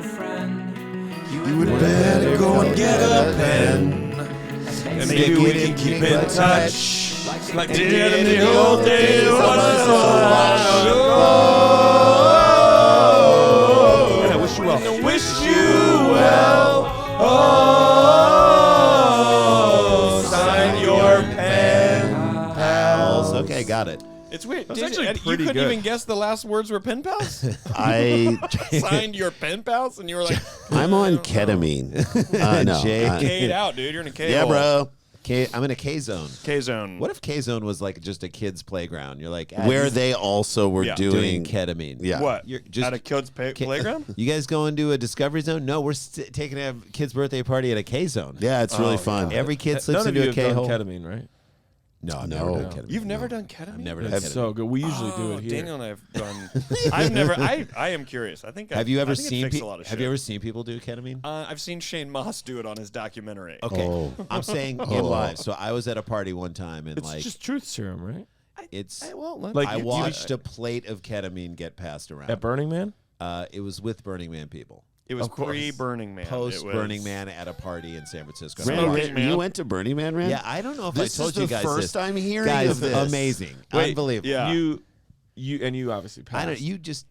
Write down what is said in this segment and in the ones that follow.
your friend. You would better go and get a pen. And maybe we can keep in touch like they did in the old days. And I wish you well. I wish you well. Oh, sign your pen pals. Okay, got it. It's weird. That's Did actually you pretty couldn't good. even guess the last words were pen pals? I Signed your pen pals? And you were like, I'm on ketamine. No, K'd out, dude. You're in a K yeah, hole. bro. I'm in a K zone. K-zone. What if K-Zone was like just a kid's playground? You're like, Where they also were doing doing ketamine. Yeah. What? You're just At a kid's playground? You guys going to a Discovery Zone? No, we're taking a kid's birthday party at a K-Zone. Yeah, it's really fun. Every kid slips None of into you a have done K-hole. ketamine, right? No, I've No. never done ketamine. You've never done ketamine? I've never done That's ketamine. so good. We usually do it here. Daniel and I have done. I've never. I am curious. I think. Have you ever I think it seen? fixed a lot of Have shit. you ever seen people do ketamine? I've seen Shane Moss do it on his documentary. Okay, Oh. I'm saying in live. So I was at a party one time and It's like just truth serum, right? it's. Like I you- watched a plate of ketamine get passed around. At Burning Man? It was with Burning Man people. It was Of course. pre-Burning Man. Post It was- Burning Man at a party in San Francisco. Randy, you went to Burning Man, Rand? Yeah, I don't know if This I told is you the guys first this. time hearing Guys, of this. amazing, Wait, unbelievable. Yeah. You obviously passed. I don't. You just.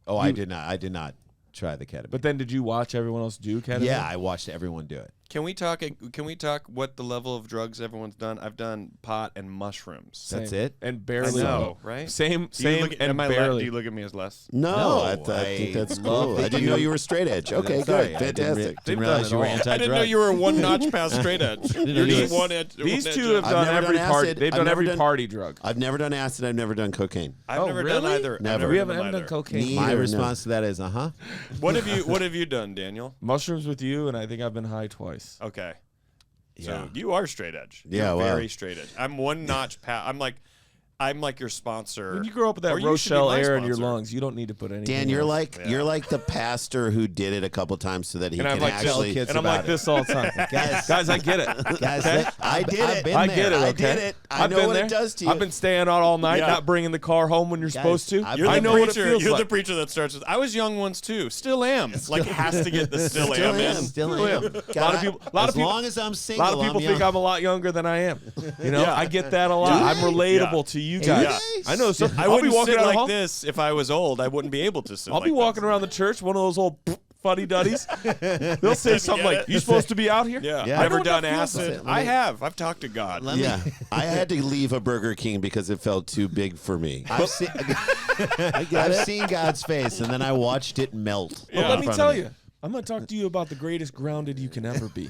Oh, I did not. I did not try the ketamine. But then did you watch everyone else do ketamine? yeah, I watched everyone do it. Can we talk? Can we talk what the level of drugs everyone's done? I've done pot and mushrooms. Same. That's it? And barely. I know, right? Same, Do you same, look at, and am I barely. do you look at me as less? No, I I think that's love cool. that I didn't you- know you were straight edge. Okay, Sorry, good. I didn't Fantastic. They've realize done you were it all. anti-drug. I didn't know you were one notch past straight edge. You're know you just were- one edge. These one two edge have up. done never every done party. acid. They've I've done never every done- party drug. I've never done acid. I've never done cocaine. I've Oh, never done really? either. I've Never. never We done haven't done either. cocaine. My Neither, no. response to that is, What have you done, Daniel? Mushrooms with you, and I think I've been high twice. Okay. Yeah. So you are straight edge. Yeah, You're wow. very straight edge. I'm one notch past. I'm like your sponsor. When you grow up with Or that you should be Rochelle my air in your sponsor. lungs, you don't need to put anything. Dan, you're else. like the pastor who did it a couple times so that he And can I'm like actually. kids and I'm about like it. this all the time. Guys, I get it. guys, Okay? I did I've it. been I there. get it. I Okay? did it. I I've know been what there. it does to you. I've been staying out all night, Yeah. not bringing the car home when you're supposed to. I've You're been I the know what it preacher. feels You're like. the preacher that starts with. I was young once too. Still am. Like it has to get the still am in. Still am. A lot of people. As long as I'm A single, lot of people I'm think young. I'm a lot younger than I am. You know, Yeah. I get that a lot. Yeah. I'm relatable to you guys. Yeah. I know. So I I'll be wouldn't walking sit around the like hall. this if I was old. I wouldn't be able to sit. I'll be walking around the church, one of those old fuddy duddies. They'll say something get like, it? "You supposed to be out here?" Yeah. Yeah. I know Never what that done feels acid. like. I have. I've talked to God. Let me- Yeah, I had to leave a Burger King because it felt too big for me. I've seen God's face, and then I watched it melt. But Yeah. let in me front tell of me. you, I'm going to talk to you about the greatest grounded you can ever be.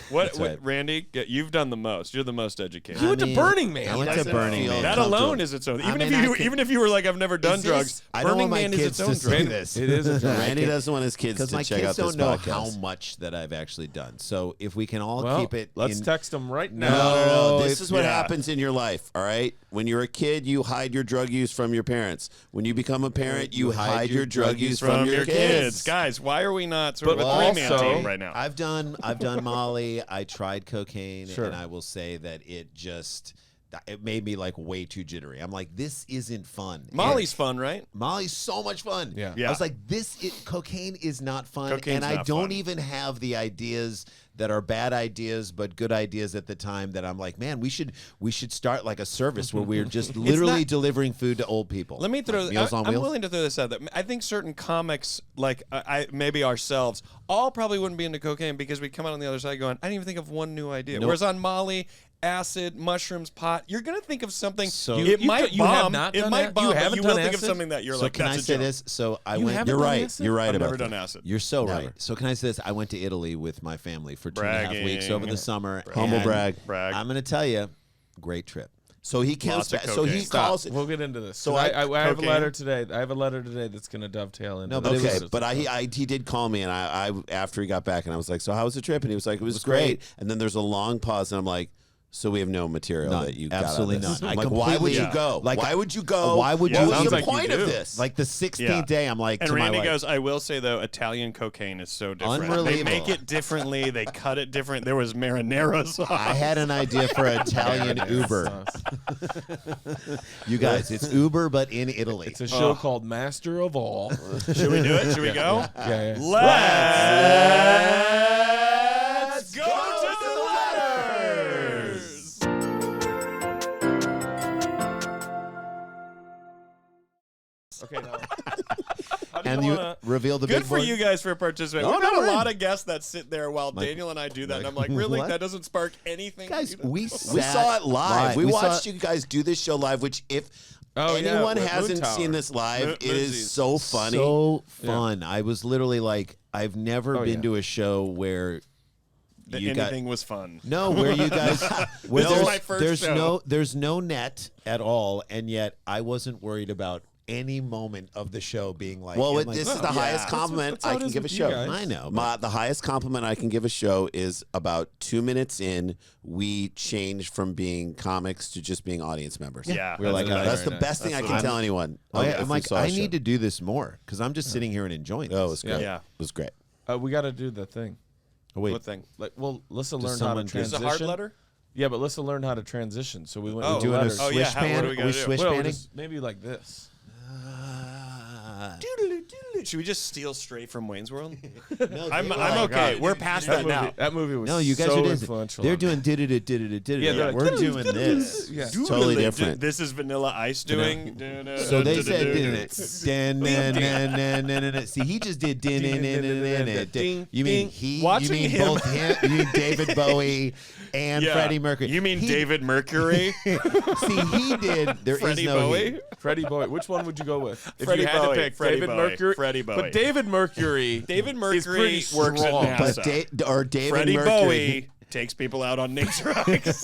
What, right. Randy? You've done the most. You're the most educated. You went to Burning Man. I went to doesn't Burning feel Man. That alone is its own. Even mean, even if you were like, I've never done Is this- drugs. I don't Burning want my Man is kids its own to drug. see this. It is a drug. Randy doesn't want his kids Because to my check kids out this don't know podcast. how much that I've actually done. So if we can all Well, keep it let's in, text them right now. No. This If- is what yeah. happens in your life, all right? When you're a kid, you hide your drug use from your parents. When you become a parent, you hide your drug use from your kids. Guys, why are we not sort But of a three-man also- team right now? I've done Molly. I tried cocaine, Sure. and I will say that it made me like way too jittery. I'm like, this isn't fun. Molly's fun, right? Molly's so much fun. Yeah. I was like, cocaine is not fun. Cocaine's and I not don't fun. even have the ideas that are bad ideas but good ideas at the time that I'm like, man, we should start like a service where we're just literally delivering food to old people. Let me throw. Like Meals on I'm Wheels. willing to throw this out. That I think certain comics, like maybe ourselves, all probably wouldn't be into cocaine because we come out on the other side going, I didn't even think of one new idea. Nope. Whereas on Molly, acid, mushrooms, pot, you're gonna think of something. So- it might you have bomb. not It done might that? bomb. You but haven't you will done think of acid? something that you're So like, can I that's a say joke. this? So I You went. haven't You're done right. acid? You're right I've about never that. done acid. You're so Never. right. So can I say this? I went to Italy with my family for 2.5 weeks over the Bragging. summer. Humble and brag. Brag. I'm going to tell you, great trip. So he comes Lots of back. So he cocaine. calls. We'll get into this. So So I have a cocaine. letter today. I have a letter today that's going to dovetail into. No, but it this. Okay, but he did call me, and I after he got back, and I was like, "So how was the trip?" And he was like, "It was great." great. And then there's a long pause, and I'm like, So we have no material None. that you Absolutely got on this. none. I Like, why would you completely- go? like, why would you go? why would what you- was Sounds the like you point of do. this? Like the 16th Yeah. day, I'm like And to my Randy wife, goes, I will say, though, Italian cocaine is so different. They Unbelievable. make it differently. They cut it different. There was marinara sauce. I had an idea for Italian Uber. You guys, it's Uber, but in Italy. It's a show called Master of All. Should we do it? Should we go? Yeah. Let's go to the letters. Okay, now. And you reveal the Good big for board? you guys for participating. No, We've got no, a we're lot in. of guests that sit there while Daniel and I do that, and I'm like, really? what? That doesn't spark anything? Guys, we saw it live. We watched you. you guys do this show live, which if Oh, yeah, anyone with hasn't Moon Tower. seen this live, it is Moonsies. so funny. So fun. I was literally like, I've never been yeah. to a show where That you got anything was fun. no, where you guys where This is there's, my first there's show. no net at all, and yet I wasn't worried about any moment of the show being like. Well, and like, this is the highest compliment that's how I it can is give a with you show. guys. I know. The highest compliment I can give a show is about 2 minutes in, we changed from being comics to just being audience members. Yeah, We're like, That's Very the nice. best thing I That's can what tell anyone. I'm like, I need to do this more because I'm just sitting here and enjoying this. Oh, it was great. Yeah. It was great. We got to do the thing. Oh, wait. What thing? Like, well, Lissa Does learned how to someone do- Is transition. it a hard letter? Yeah, but Lissa learned how to transition, so we went Oh. to Doing a letters. Oh, swish yeah, how- what pan? do we gotta we do? swish Well, panning? just maybe like this. Should we just steal straight from Wayne's World? No, I'm they were okay. like- We're past that now. That movie was No, you guys so are doing. influential. They're on me. doing did it. Yeah, they're like, We're doing this. Yeah. Totally different. This is Vanilla Ice doing. So they said did it. See, he just did din. You mean he? Watching You mean him- both him? You mean David Bowie and Yeah. Freddie Mercury? You mean He- David Mercury? See, he did. There is Freddie no Bowie? he. Freddie Bowie. Which one would you go with? If Freddie you had Bowie. to pick Freddie David Bowie. Mercury. Freddie Bowie. But David Mercury. David is Mercury pretty works at strong. NASA. But David Freddie Mercury. Bowie takes people out on nature hikes.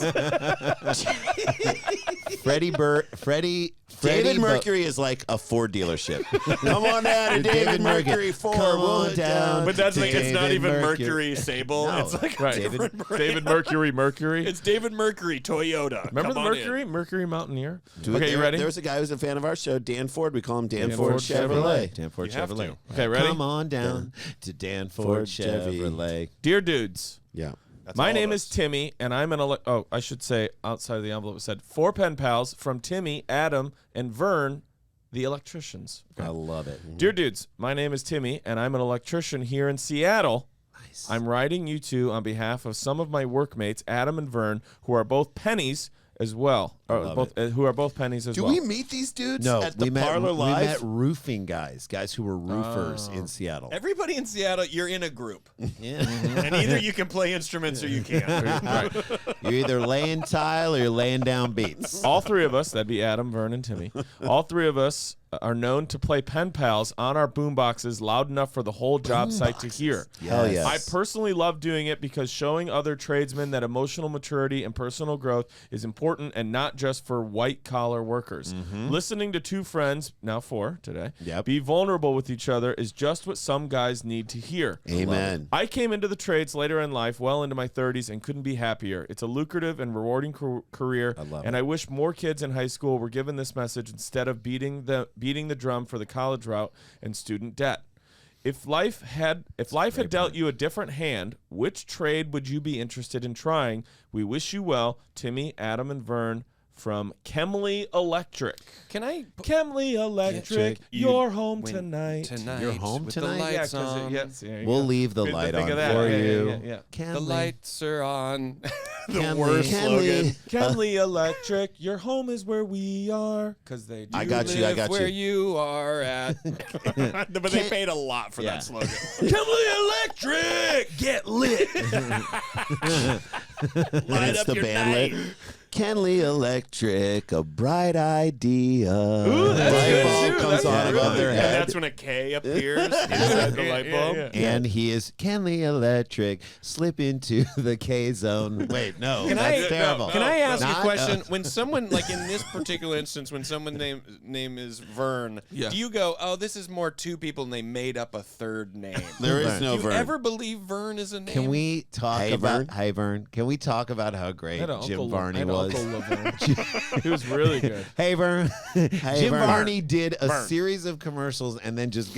David Mercury is like a Ford dealership. Come on down to David Mercury Ford. Come on down. But that's like, it's not David even Mercury. Mercury Sable. No. It's like a Right. different brand. David Mercury. It's David Mercury Toyota. Remember Come the on Mercury? in. Mercury Mountaineer. Dude, Okay, you ready? There was a guy who was a fan of our show, Dan Ford. We call him Dan, Dan Ford Ford Chevrolet. Dan Ford You have Chevrolet. to. Okay, ready? Come on down to Dan Ford Chevrolet. Dear dudes, Yeah. That's my all name of is us. Timmy, and I'm an I should say outside of the envelope it said 4 pen pals from Timmy, Adam, and Vern, the electricians. I love it. Dear dudes, my name is Timmy, and I'm an electrician here in Seattle. Nice. I'm writing you two on behalf of some of my workmates, Adam and Vern, who are both pennies as well. Who are both pennies as Do well. we meet these dudes No, at the we met Parlor Live? we met roofing guys who were roofers in Seattle. Everybody in Seattle, you're in a group. Yeah. And either you can play instruments or you can't. Right. You're either laying tile or you're laying down beats. All three of us, that'd be Adam, Vern, and Timmy, all three of us are known to play pen pals on our boom boxes loud enough for the whole job site to hear. Hell yes. I personally love doing it because showing other tradesmen that emotional maturity and personal growth is important and not just for white-collar workers. Listening to two friends, now 4 today, Yep. be vulnerable with each other is just what some guys need to hear. Amen. I came into the trades later in life, well into my 30s, and couldn't be happier. It's a lucrative and rewarding career, and I wish more kids in high school were given this message instead of beating the drum for the college route and student debt. If life had dealt you a different hand, which trade would you be interested in trying? We wish you well, Timmy, Adam, and Vern from Chemly Electric. Can I? Chemly Electric, you're home tonight. You're home with tonight? The Yeah, lights 'cause on. there you We'll go. leave the Think light of on that. for Yeah, you. yeah. Can The we- lights are on. The Can worst we- slogan. Chemly Electric, your home is where we are. Because they do. I got you. Live where you are at. But they paid a lot for Yeah. that slogan. Chemly Electric, get lit. And it's the band lit. Kenley Electric, a bright idea. Ooh, that's Light good, bulb too. comes That's on really above their good. And head. that's when a K appears inside the light bulb. And he is Kenley Electric. Slip into the K zone. Wait, no, Can that's I terrible. Can I ask Not- a question? When someone, like in this particular instance, when someone's name is Vern, Yeah. do you go, oh, this is more two people and they made up a third name? There is Vern. no Do you Vern. ever believe Vern is a name? Can we talk Hey, about Vern? Hey Vern? Can we talk about how great I had an Jim Uncle Varney I had an was? Uncle Laverne. He was really good. Hey Vern. Jim Vern. Varney did a Vern. series of commercials and then just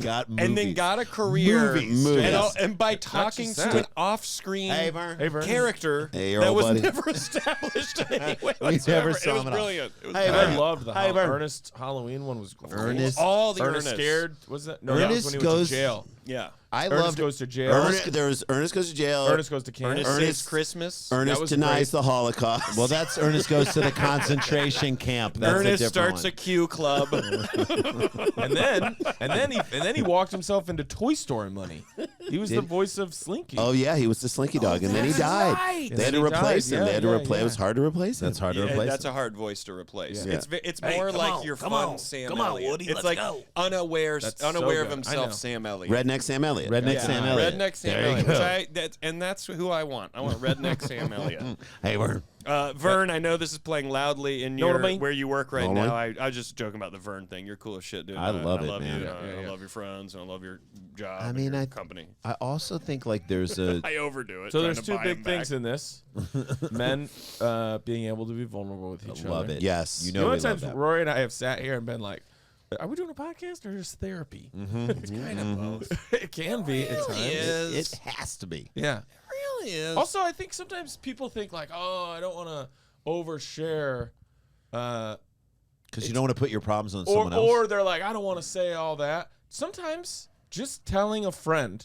got movies. And then got a career. Movies. And by talking just to that. an off-screen Hey Vern. Hey, Vern. character Hey, your that old was buddy. never established in any way We whatsoever. never saw It him was at all. brilliant. It was Hey, And Vern. I loved the Hey, Vern. Ernest Halloween one was great. Ernest. all the Ernest Ernest. Scared was that? No, Ernest that was when he goes- went to jail. Yeah. I Ernest loved goes to jail. Ernest goes to jail. Ernest goes to camp. Ernest Ernest- Saves Christmas. Ernest That was denies great. the Holocaust. Well, that's Ernest goes to the concentration camp. That's Ernest a different starts one. a Q club. and then he walked himself into Toy Story money. He was the voice of Slinky. Oh yeah, he was the Slinky Dog, and then he that's died. right. They had And to then he replace died. him. They Yeah, had to yeah, replace. It was yeah. hard to replace him. That's hard to Yeah, replace. that's a hard voice to replace. Yeah. It's Hey, more come like on, your come fun on, Sam come on, Elliott. Woody, it's let's like go. unaware That's so of good. I himself know. Sam Elliott. Redneck Sam Elliott. Redneck Yeah. Sam Elliott. Redneck Sam There you Elliott. go. And that's who I want. I want Redneck Sam Elliott. Hey Vern. Vern, I know this is playing loudly in Know what your I mean? where you work right Know what I now. I was just joking about the Vern thing. You're cool as shit, dude. I love I it, love man. you. Yeah, yeah, I yeah. love your friends and I love your job. I and mean, your I company. I also think like there's a I overdo it. So trying there's to two buy big him things back. in this: men being able to be vulnerable with each love other. it. Yes. You You know know, we what love times that. Rory and I have sat here and been like, "Are we doing a podcast or just therapy?" It's kind of both. It can be at times. It has to be. Yeah. really is. Also, I think sometimes people think like, "Oh, I don't want to overshare," Because you don't want to put your problems on someone else. or they're like, "I don't want to say all that." Sometimes just telling a friend,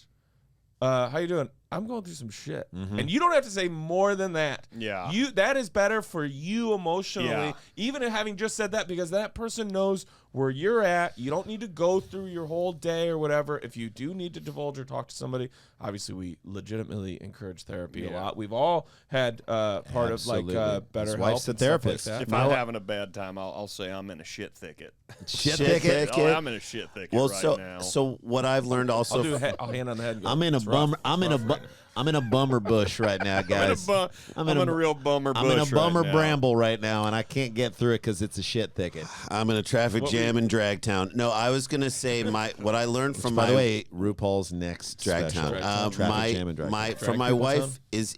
"How you doing? I'm going through some shit," and you don't have to say more than that. Yeah. that is better for you emotionally, Yeah. even having just said that, because that person knows where you're at. You don't need to go through your whole day or whatever. If you do need to divulge or talk to somebody, obviously we legitimately encourage therapy a lot. We've all had part Absolutely. of like His better wife's help a and stuff like therapist. that. if I'm having a bad time, I'll say I'm in a shit thicket. Shit Shit thicket. thicket. Oh, I'm in a shit thicket Well, right now. so what I've learned also. I'll hand on the head. And go, I'm in a "It's rough. bummer. I'm in a Rough bu- right now." I'm in a bummer bush right now, guys. I'm in a real bummer bush I'm in a bummer right now. bramble right now, and I can't get through it because it's a shit thicket. I'm in a traffic jam in Dragtown. No, I was gonna say what I learned from By my the way, RuPaul's next Dragtown. special. Traffic Jam and Dragtown. From my Drag wife People is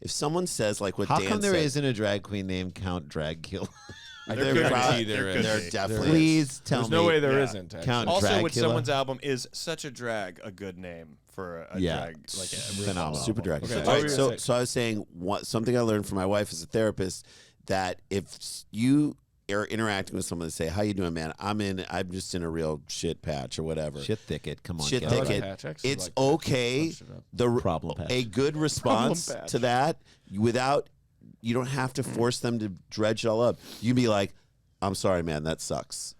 if someone says like what How Dan come there said, not a drag queen named Count Dragula? There There could probably- be, there there is. there definitely is. Please tell There's me. no way there Yeah. isn't. actually. Count Also, with Dracula. someone's album is such a drag, a good name for a Yeah. drag, like a Phenomenal. Super drag. Okay, All what were right, you so gonna say? so I was saying something I learned from my wife as a therapist, that if you are interacting with someone and say, "How you doing, man? I'm just in a real shit patch or whatever." Shit thicket. Come on, Shit get it. thicket. patch. I actually It's like that. okay. Punched it up. The Problem patch. a good response patch. to that without you don't have to force them to dredge it all up. You can be like, "I'm sorry, man. That sucks."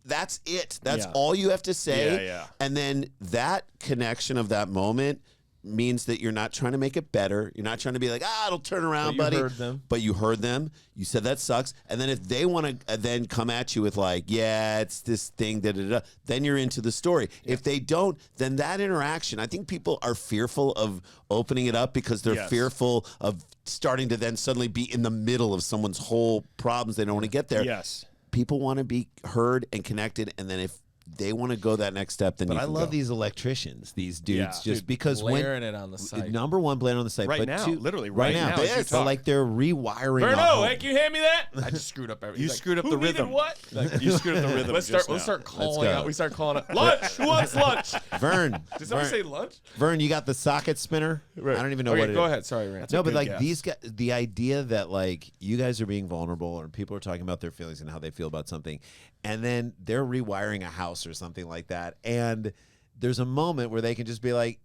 That's it. That's Yeah. all you have to say. Yeah, yeah. And then that connection of that moment means that you're not trying to make it better. You're not trying to be like, it'll turn around, But you buddy. heard them. But you heard them. You said that sucks. And then if they want to then come at you with like, yeah, it's this thing, then you're into the story. If they don't, then that interaction, I think people are fearful of opening it up because they're Yes. fearful of starting to then suddenly be in the middle of someone's whole problems. They don't want to get there. Yes. People want to be heard and connected, and then if they want to go that next step, then But you I can love go. these electricians, these dudes, Yeah. just Dude, because when layering it on the site. number one, blame on the site, Right but now, two, literally right right now, now as you but talk. like they're rewiring. a Verno, home. hey, can you hand me that? I just screwed up everything. You He's like, screwed up "Who the needed rhythm." What? Like, You screwed up the rhythm. let's just start now. calling go. out. We start calling out lunch. Who wants lunch? Vern, Did somebody Vern, say lunch? Vern, you got the socket spinner? I don't even know okay, what it go is. ahead. Sorry, Rand. No, but good like guess. these guys, the idea that like you guys are being vulnerable or people are talking about their feelings and how they feel about something, and then they're rewiring a house or something like that, and there's a moment where they can just be like,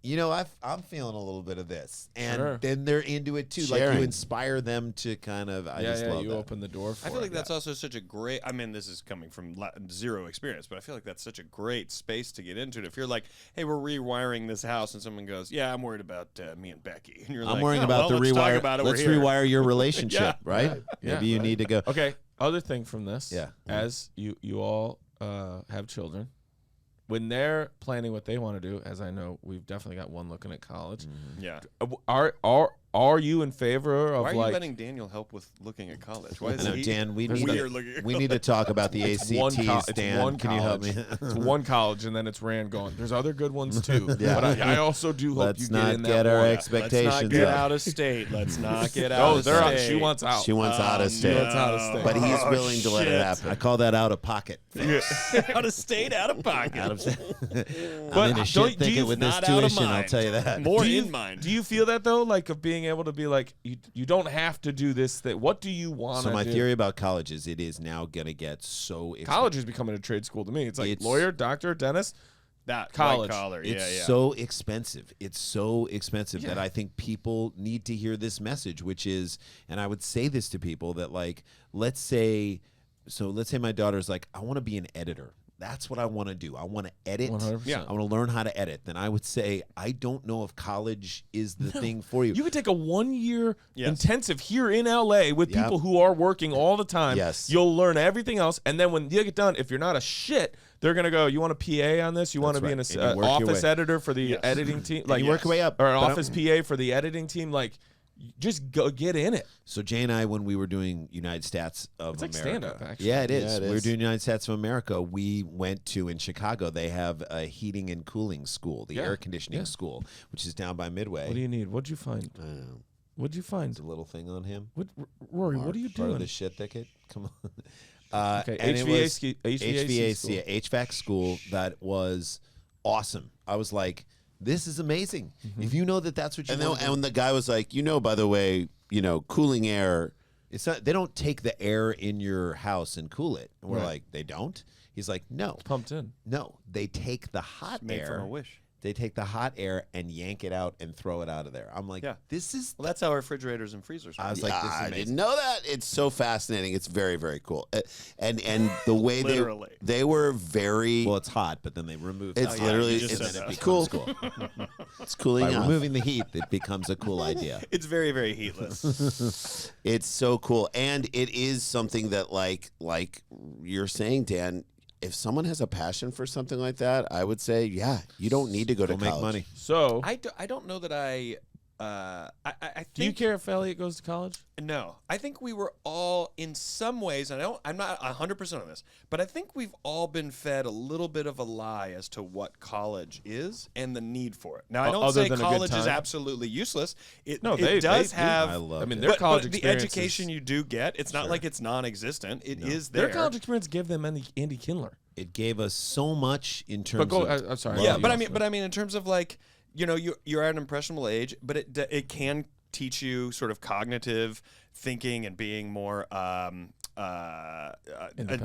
I'm feeling a little bit of this, and then they're into it too. Sharing. Like you inspire them to kind of. I just love you that. open the door for I feel like it. that's also such a great. I mean, this is coming from zero experience, but I feel like that's such a great space to get into. If you're like, hey, we're rewiring this house, and someone goes, yeah, I'm worried about me and Becky, and you're I'm like, worrying oh, about well, the let's rewire. Talk about it. Let's We're here. rewire your relationship, right? Yeah, Maybe you need to go. Okay, other thing from this. Yeah. As you all have children, when they're planning what they want to do, as I know we've definitely got one looking at college. Yeah. Are you in favor of Why are you like letting Daniel help with looking at college? Why is I know, he? Dan, we There's need weird looking at to talk about the It's one ACTs. it's Dan, one can you help me? it's one college, and then it's Rand going. There's other good ones too. Yeah. But I also do hope Let's you not get in get that our one. expectations Let's not get up. out of state. Let's not get out Oh, of they're out. state. She wants out. She wants out of state. She wants out of state. But he's willing to let it happen. I call that out of pocket. out of state, out of pocket. Out of state. But I'm in a don't- shit do you- thinking with this not out of tuition. I'll mind. tell you that. More Do you- in mind. Do you feel that though, like of being able to be like, you don't have to do this thing. What do you want to So do? my theory about college is it is now gonna get so expensive. College is becoming a trade school to me. It's like It's- lawyer, doctor, dentist. That College. white collar. It's Yeah. so expensive. It's so expensive that I think people need to hear this message, which is, and I would say this to people that like, let's say my daughter's like, I want to be an editor. That's what I want to do. I want to edit. 100%. Yeah. I want to learn how to edit. Then I would say, I don't know if college is the thing for you. You could take a 1-year Yes. intensive here in LA with Yep. people who are working all the time. Yes. You'll learn everything else. And then when you get done, if you're not a shit, they're going to go, you want a PA on this? You want to be That's an right. And you work your office way. editor for the Yes. editing team? Like you work your way up. Or an But office PA for the editing team? Like, just go get in it. So Jay and I, when we were doing United Stats of It's like America, stand-up, actually. yeah, it is. Yeah, it We were is. doing United Stats of America. We went to in Chicago. They have a heating and cooling school, the Yeah. air conditioning Yeah. school, which is down by Midway. What do you need? What'd you find? What'd you find? There's a little thing on him. What, Rory, what are you Part of doing? the shit thicket. Come on. Okay, and it was HVAC school. yeah, HVAC school that was awesome. I was like, this is amazing. If you know that that's what you And then want to do. and the guy was like, by the way, cooling air. It's not. They don't take the air in your house and cool it. And we're Right. like, they don't. He's like, no, Pumped in. no. They take the hot Made air. from a wish. They take the hot air and yank it out and throw it out of there. I'm like, Yeah. this is. Well, that's how refrigerators and freezers work. I was like, this is I amazing. didn't know that. It's so fascinating. It's very, very cool. And the way Literally. they were very. Well, it's hot, but then they remove. It's the literally heat, you just and said then it that. becomes Cool. cool. it's cooling By off. removing the heat, it becomes a cool idea. It's very, very heatless. It's so cool, and it is something that, like you're saying, Dan. If someone has a passion for something like that, I would say, yeah, you don't need to go to Go make college. money. So, I don't know that I think. do you care if Elliot goes to college? No, I think we were all, in some ways, and I'm not 100% on this, but I think we've all been fed a little bit of a lie as to what college is and the need for it. Now, I don't Other say than a good college is time? absolutely useless. It they does do. have. I love. I mean, it. their college but the experience education is- you do get, it's not like it's non-existent. It is there. Their college experience gave them Andy Kindler. It gave us so much in terms But go. of. I'm sorry. Yeah, You but I also- mean, in terms of like, you're at an impressionable age, but it can teach you sort of cognitive thinking and being more a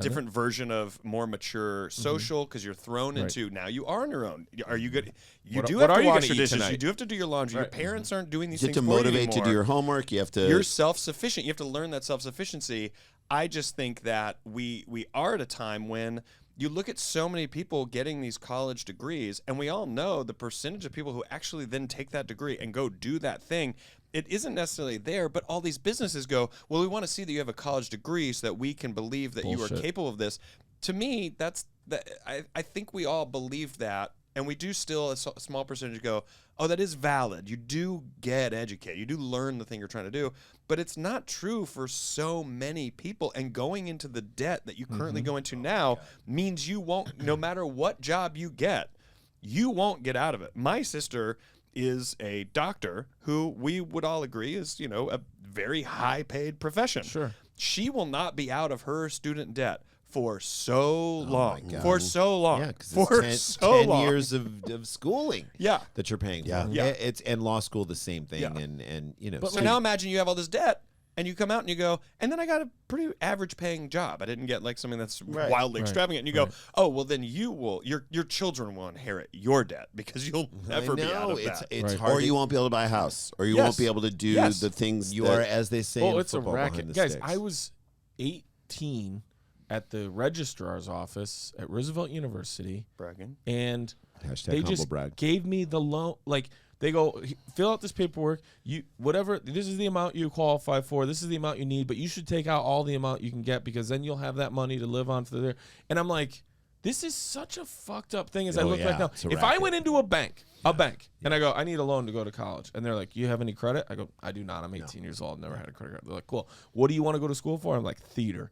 different version of more mature social because you're thrown into now you are on your own. Are you good? You What- do what have are to you wash gonna your eat dishes. tonight? You do have to do your laundry. Your Right. parents aren't doing these You have things to for you motivate to do anymore. your homework. You have to. You're self-sufficient. You have to learn that self-sufficiency. I just think that we are at a time when you look at so many people getting these college degrees, and we all know the percentage of people who actually then take that degree and go do that thing. It isn't necessarily there, but all these businesses go, well, we want to see that you have a college degree so that we can believe that you are Bullshit. capable of this. To me, I think we all believe that. And we do still, a small percentage go, oh, that is valid. You do get educated. You do learn the thing you're trying to do. But it's not true for so many people. And going into the debt that you currently go into now means you won't, no matter what job you get, you won't get out of it. My sister is a doctor who we would all agree is, a very high paid profession. Sure. She will not be out of her student debt for so long. God. For so long. Yeah, because for it's so 10 long. years of schooling. Yeah. that you're paying for. Yeah. Yeah. It's and law school the same thing. Yeah. And But So now imagine you have all this debt. And you come out and you go, and then I got a pretty average paying job. I didn't get like something that's wildly extravagant. And you go, oh, well, then your children will inherit your debt because you'll never be out of that. It's hard. Or you won't be able to buy a house, or you won't be able to do the things You are, as they say, in it's a football, racket. behind the Guys, sticks. I was 18 at the registrar's office at Roosevelt University. Bragging. And Hashtag they humble just brag. gave me the loan. Like, they go, fill out this paperwork. This is the amount you qualify for. This is the amount you need, but you should take out all the amount you can get because then you'll have that money to live on for there. And I'm like, this is such a fucked up thing as I look back now. If I went into a bank, and I go, I need a loan to go to college. And they're like, you have any credit? I go, I do not. I'm 18 years old. Never had a credit card. They're like, cool. What do you want to go to school for? I'm like, theater.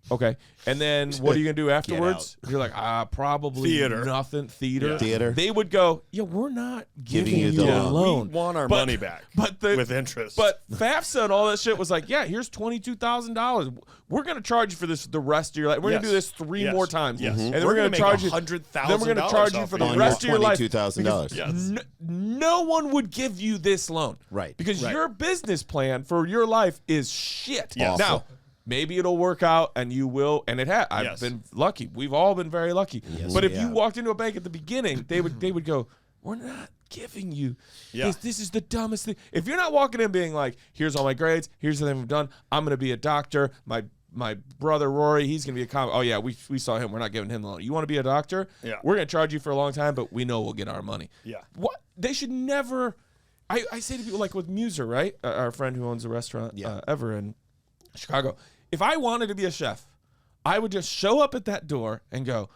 Okay. And then what are you going to do afterwards? You're like, probably theater. Nothing. Theater. Yeah. Theater. They would go, yeah, we're not giving you the a loan. loan. We want our money back with interest. But FAFSA and all that shit was like, yeah, here's $22,000. We're going to charge you for this the rest of your life. We're going to do this three more times. Yes. And then we're going to charge you $100,000. Then we're going to charge you for the rest of your life. $22,000. Yes. No one would give you this loan. Right. Because your business plan for your life is shit. Yes. Now, maybe it'll work out and you will, and it has. I've been lucky. We've all been very lucky. Yes, but if you walked into a bank at the beginning, they would go, we're not giving you this is the dumbest thing. If you're not walking in being like, here's all my grades, here's the thing we've done, I'm going to be a doctor, my brother Rory, he's going to be a comic. Oh, yeah, we saw him. We're not giving him the loan. You want to be a doctor? Yeah. We're going to charge you for a long time, but we know we'll get our money. Yeah. What? They should never. I say to people like with Muser, right? Our friend who owns a restaurant ever in Chicago. If I wanted to be a chef, I would just show up at that door and go,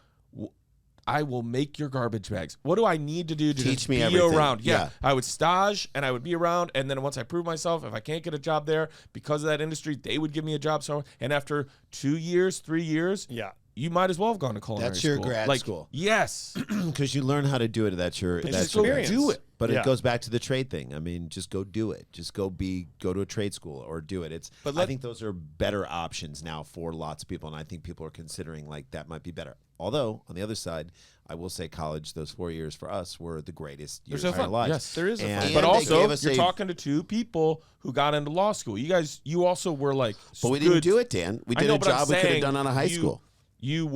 I will make your garbage bags. What do I need to do to Teach just me be everything. around? Yeah. I would stage and I would be around. And then once I prove myself, if I can't get a job there because of that industry, they would give me a job somewhere. And after 2 years, 3 years, you might as well have gone to culinary That's your school. grad school. Yes. Because you learn how to do it. That's your experience. Do it. But it goes back to the trade thing. I mean, just go do it. Just go to a trade school or do it. I think those are better options now for lots of people, and I think people are considering like that might be better. Although on the other side, I will say college, those 4 years for us were the greatest years of our lives. Yes, there is a fun. But they also, gave us you're talking to two people who got into law school. You also were like, But we didn't do it, Dan. We did a job we could have done out of high school. You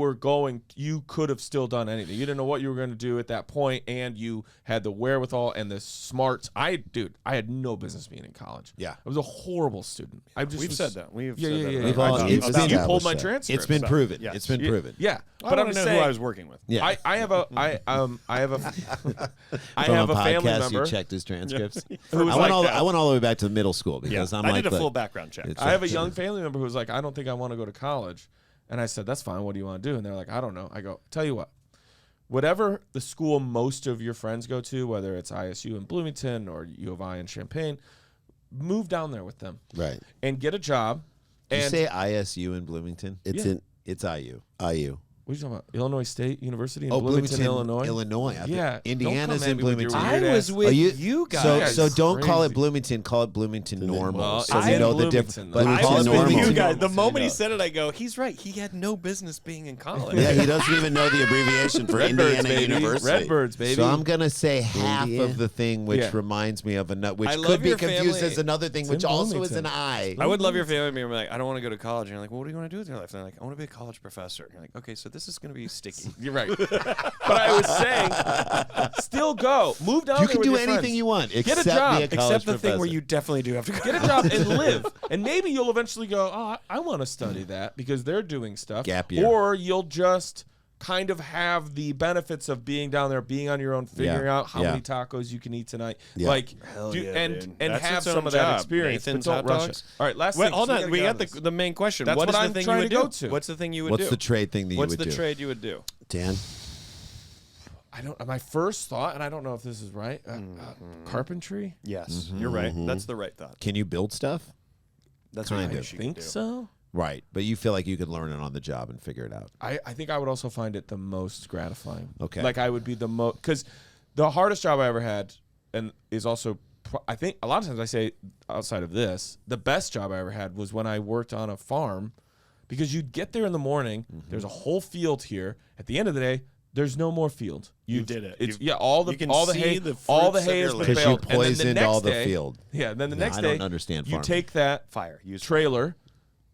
could have still done anything. You didn't know what you were going to do at that point, and you had the wherewithal and the smarts. I had no business being in college. Yeah. I was a horrible student. We've said that. We've said that. We've all- You it's been pulled my established that. transcript. It's been proven. Yes. It's been proven. Yeah. But I don't know who I was working with. Yeah. I have a From a family podcast, member you checked his transcripts. who was I went like that. I went all the way back to middle school because I'm I like did a the- full background check. It's- I have a young family member who's like, I don't think I want to go to college. And I said, that's fine. What do you want to do? And they're like, I don't know. I go, tell you what, whatever the school most of your friends go to, whether it's ISU in Bloomington or U of I in Champaign, move down there with them. Right. And get a job. Did you And say ISU in Bloomington? It's It's IU. IU. what are you talking about? Illinois State University in Bloomington, Illinois? Illinois. I think. Yeah. Indiana's Don't in come at me with your Bloomington. weird I was ass- with Are you guys. So don't call it crazy. Bloomington. Call it Bloomington normal. Well, so it's we in know the Bloomington, difference. though. But I call was it with normal. you You guys, normal, the so moment you he know. said it, I go, he's right. He had no business being in college. Yeah, he doesn't even know the abbreviation for Redbirds, Indiana baby. University. Redbirds, baby. So I'm gonna say half Indiana. of the thing, which Yeah. reminds me of another, which I could love be your confused family. as another thing, It's which in also is an Bloomington. I. I would love your family being like, I don't want to go to college. And you're like, well, what do you want to do with your life? And they're like, I want to be a college professor. And you're like, okay, so this is going to be sticky. You're right. But I was saying, still go. Move down You there can with do your anything friends. you want, Get a except job. be a college Except the thing where professor. you definitely do have to go. Get a job and live. And maybe you'll eventually go, oh, I want to study that because they're doing stuff. Gap year. Or you'll just kind of have the benefits of being down there, being on your own, figuring out how many tacos you can eat tonight. Yeah. Like, Hell do, yeah, and dude. and That's have its own some of that job. experience. Nathan's but hot don't rush dogs. it. All right, last Wait, thing. hold so we on. gotta We get got out of this. the main question. That's What what is I'm the thing trying you would to go do? to. What's the thing you would What's do? the trade thing that you What's would the do? trade you would do? Dan? I don't. My first thought, and I don't know if this is right, carpentry. Yes, you're right. That's the right thought. Can you build stuff? That's Kind what of. I I think think so. Right, but you feel like you could learn it on the job and figure it out. I think I would also find it the most gratifying. Okay. Like I would be the most, because the hardest job I ever had, and is also, I think a lot of times I say outside of this, the best job I ever had was when I worked on a farm, because you'd get there in the morning, there's a whole field here. At the end of the day, there's no more field. You did it. It's all the you can all the see hay the all the fruits of hay your has been labor. Because you baled. And then poisoned all the day, field. Yeah. Then the next I day, don't understand you farming. take that Fire. Use trailer,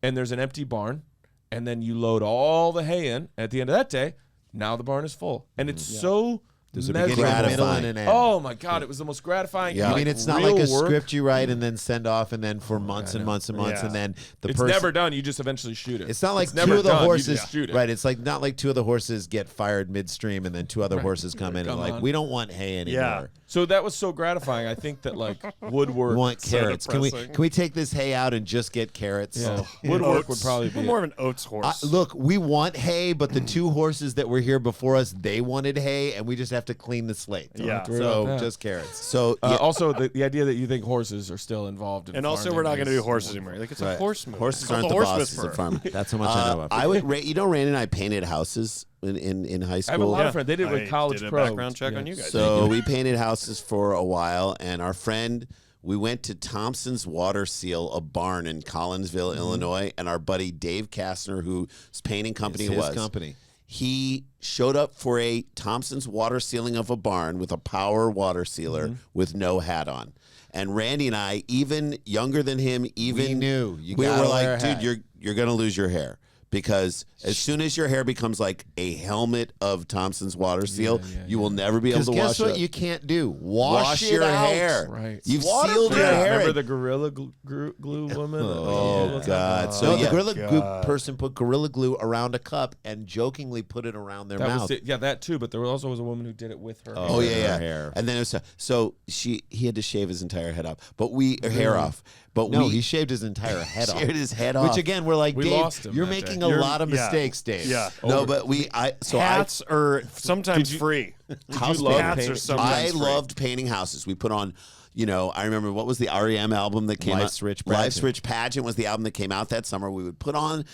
and there's an empty barn, and then you load all the hay in. At the end of that day, now the barn is full, and it's so. There's a beginning, measurable. a middle, and an end. Oh my God! It was the most gratifying. Yeah. I mean, it's not like a work. script you write and then send off, and then for months and months and months, Yeah. and then the It's person. never done. You just eventually shoot it. It's not like never two of the done. You horses, just shoot it. right? It's like not like two of the horses get fired midstream, and then two other horses come in and Come like, on. we don't want hay anymore. Yeah. So that was so gratifying. I think that like woodwork. We want So carrots. Can depressing. we take this hay out and just get carrots? Yeah. Woodwork would probably be I'm more of an oats horse. Look, we want hay, but the two horses that were here before us, they wanted hay, and we just have to clean the slate. Yeah. So Yeah. just carrots. So Also, the idea that you think horses are still involved in and also, farming we're not going to do is horses anymore. Like it's a Right. horse movie. horses It's called aren't the horse bosses whisperer. of farming. That's how much I know about. I would, Randy and I painted houses in high I have a school. lot of friends. They did it I with college did a pro. background check on you guys. So we painted houses for a while, and our friend, we went to Thompson's Water Seal, a barn in Collinsville, Illinois, and our buddy Dave Kastner, whose painting company It's it his was, company. he showed up for a Thompson's water sealing of a barn with a power water sealer with no hat on. And Randy and I, even younger than him, even We knew. You we gotta were wear a like, dude, hat." you're gonna lose your hair. Because as soon as your hair becomes like a helmet of Thompson's water seal, you will never be able Because to guess wash what it. you can't do? Wash it your out. hair. Right. You've Water sealed your proof. hair. Remember the gorilla glue woman? Oh God! So So yeah, the Gorilla Glue person put Gorilla Glue around a cup and jokingly put it around their That mouth. was it. Yeah, that too. But there also was a woman who did it with her. oh Her yeah. hair. And then it was so he had to shave his entire head off, but hair off. But No, we he shaved his entire head off. shaved his head off. Which again, we're like, We Dave, lost him you're that making day. a You're- lot of yeah. mistakes, Dave. Yeah. no, but Hats are sometimes free. Did you love Hats painting? are sometimes I loved painting houses. We put on, I remember what was the REM album that came Life's out? Rich Life's Pageant. Rich Pageant was the album that came out that summer. We would put on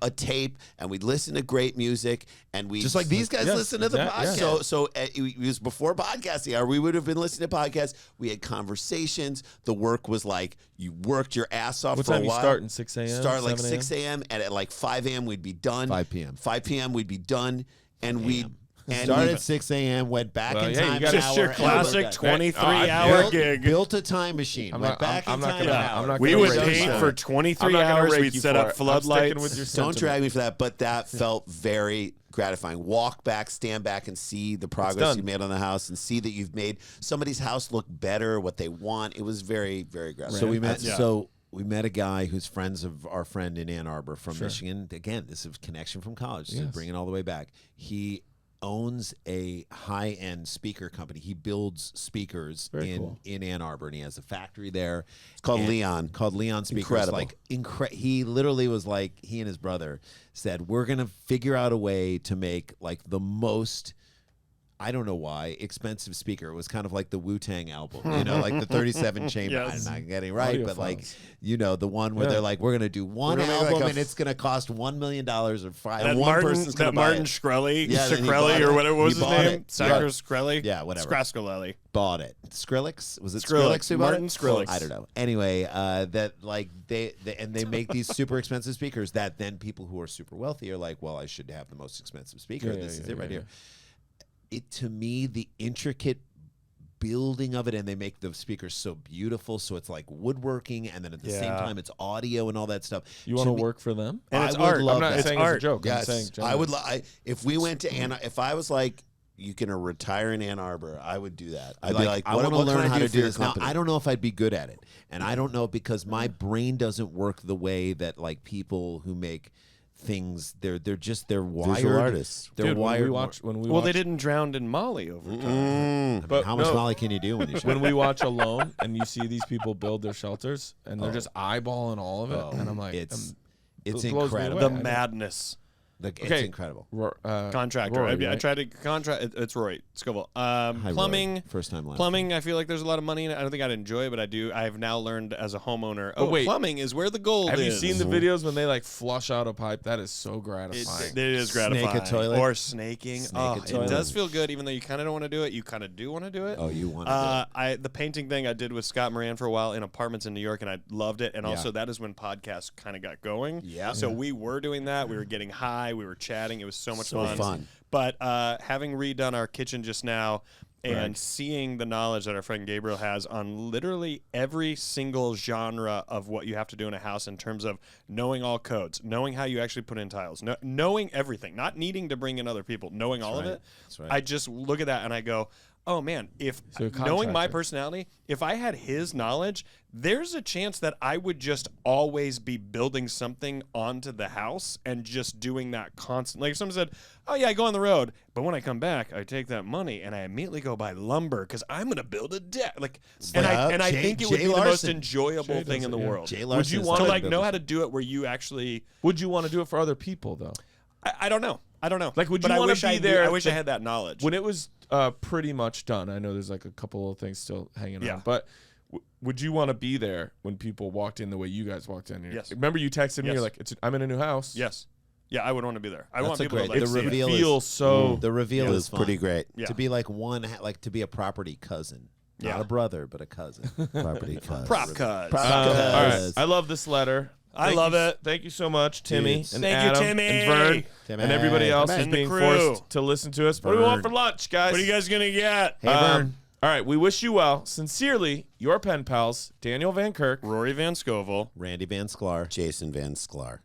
a tape and we'd listen to great music and we Just like these guys Yes, listen to the exactly. podcast. So it was before podcasting hour. We would have been listening to podcasts. We had conversations. The work was like you worked your ass off What for time a you while. starting? 6 a.m.? Start like 7 a.m.? 6 a.m. and at like 5 a.m. we'd be done. 5 p.m. 5 p.m. we'd be done, and we Started at 6 a.m., went back Well, in yeah, you time gotta- an Just hour. your and classic looked at- 23-hour built- gig. Built a time machine. I'm went not- back I'm in not time gonna- an hour. I'm not We gonna would rake paint you for I'm 23 not gonna hours. rake We'd you set for up it. I'm sticking floodlights. with your Don't sentiment. drag me for that, but that felt very gratifying. Walk back, stand back, and see the progress done. you made on the house, and see that you've made somebody's house look better, what they want. It was very, very gratifying. So we met. Yeah. So we met a guy who's friends of our friend in Ann Arbor from Michigan. Again, this is a connection from college. So Yes. bring it all the way back. He owns a high-end speaker company. He builds speakers in Ann Arbor, and he has a factory there. It's called Leon. Called Leon Speakers. Incredible. Like he literally was like, he and his brother said, we're gonna figure out a way to make like the most, I don't know why, expensive speaker. It was kind of like the Wu-Tang album, like the 37 chamber. Yes. I'm not getting it right, Audiophiles. but like, the one where they're like, we're going to do one We're gonna make album like a and it's going to cost $1 million or five. That one Martin, person's gonna that buy Martin it. Shkreli, Yeah, then he Shkreli bought or it. whatever was He his bought name, it. Sacker Shkreli, Yeah, whatever. Skraskoleli. Bought it. Skrillex? Was it Skrillex. Skrillex who bought Martin it? Skrillex. I don't know. Anyway, that like they make these super expensive speakers that then people who are super wealthy are like, well, I should have the most expensive speaker. Yeah, This is yeah, it right yeah, here. It to me, the intricate building of it, and they make the speakers so beautiful, so it's like woodworking, and then at the same Yeah. time it's audio and all that stuff. You want to me- work for them? And I it's would art. love I'm not that. It's saying it's a art. joke. I'm Yes, saying I would. If we went to if I was like, you can retire in Ann Arbor, I would do that. I'd be like, I what want to can learn I how do to for do your this. Now, company? I don't know if I'd be good at it, and I don't know because my brain doesn't work the way that like people who make things. They're wired Visual artists. They're Dude, wired. when we Well, watch, they didn't drown in Molly over time. I mean, but how much no. Molly can you do when you when we watch Alone and you see these people build their shelters and they're just eyeballing all of it, and I'm like, it's it blows me incredible. away. The madness. Like, Okay. it's incredible. Contractor. Rory, I right? tried to contract. It's Rory Scovel. Hi, Plumbing. Rory. First time last Plumbing. I feel like there's a lot of money in it. I don't think I'd enjoy it, but I do. I have now learned as a homeowner. Oh, wait. plumbing is where the gold Have you is. seen the videos when they like flush out a pipe? That is so gratifying. It is gratifying. Snake a toilet? Or snaking. Snake a toilet. It does feel good, even though you kind of don't want to do it. You kind of do want to do it. Oh, you want to The painting thing I did with Scott Moran for a while in apartments in New York, and I loved it. And also that is when podcasts kind of got going. Yeah. So we were doing that. We were getting high. We were chatting. It was so much So fun. But having redone our kitchen just now and seeing the knowledge that our friend Gabriel has on literally every single genre of what you have to do in a house in terms of knowing all codes, knowing how you actually put in tiles, knowing everything, not needing to bring in other people, knowing all of it. That's right. I just look at that and I go, oh man, if knowing my personality, if I had his knowledge, there's a chance that I would just always be building something onto the house and just doing that constantly. Like if someone said, oh yeah, I go on the road, but when I come back, I take that money and I immediately go buy lumber because I'm going to build a deck. Like, and I think it would be the most enjoyable thing in the world. Would you want to like know how to do it where you actually? Would you want to do it for other people though? I don't know. Like, would you want to be there? I wish I had that knowledge. When it was pretty much done, I know there's like a couple of things still hanging on, but would you want to be there when people walked in the way you guys walked in here? Yes. Remember you texted me, you're like, I'm in a new house. Yes. Yeah, I would want to be there. I want people great. to like The reveal feels so. The reveal is fun. pretty great. To be like to be a property cousin. Not a brother, but a cousin. Property cousin. prop cuts. Prop all cuts. right. I love this letter. I love it. Thank you so much, Timmy, and Thank you, Adam, Timmy. and Vern, Timmy. and everybody else And who's the being crew. forced to listen to us. What do we want for lunch, guys? What are you guys gonna get? Hey, Vern. All right, we wish you well. Sincerely, your pen pals, Daniel Van Kirk. Rory Van Scovel. Randy Van Sklar. Jason Van Sklar.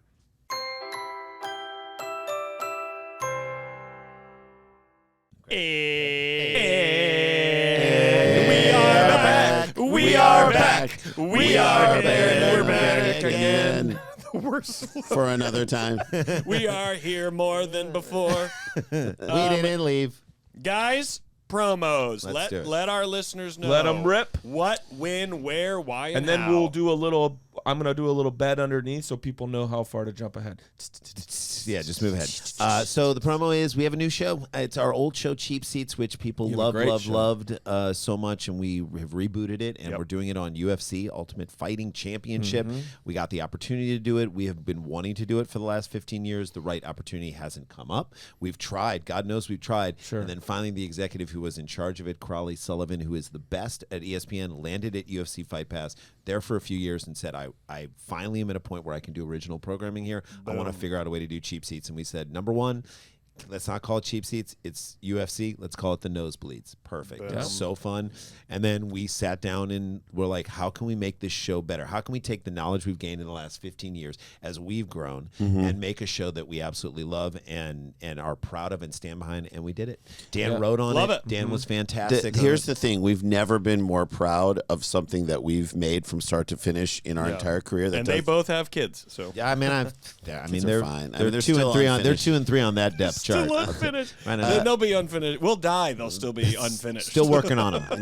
We are back. We are back. We're back again. The worst. For another time. We are here more than before. We didn't leave. Guys, promos. Let's do it. Let our listeners know. Let 'em rip. What, when, where, why, and then how. we'll do a little. I'm gonna do a little bet underneath so people know how far to jump ahead. Yeah, just move ahead. So the promo is we have a new show. It's our old show, Cheap Seats, which people You have a great show. loved so much, and we have rebooted it, and we're doing it on UFC, Ultimate Fighting Championship. We got the opportunity to do it. We have been wanting to do it for the last 15 years. The right opportunity hasn't come up. We've tried. God knows we've tried. Sure. And then finally the executive who was in charge of it, Crawley Sullivan, who is the best at ESPN, landed at UFC Fight Pass, there for a few years, and said, I finally am at a point where I can do original programming here. I want to figure out a way to do Cheap Seats. And we said, number one, let's not call it Cheap Seats. It's UFC. Let's call it the Nosebleeds. Perfect. It was so fun. And then we sat down and we're like, how can we make this show better? How can we take the knowledge we've gained in the last 15 years as we've grown and make a show that we absolutely love and are proud of and stand behind? And we did it. Dan wrote on it. Dan was fantastic. Here's the thing. We've never been more proud of something that we've made from start to finish in our entire career. And they both have kids. So Yeah, I mean, they're fine. They're, they're 2 and still 3 on. They're unfinished. 2 and 3 on that depth chart. still unfinished. I know. They'll be unfinished. We'll die. They'll still be unfinished. Still working on them. I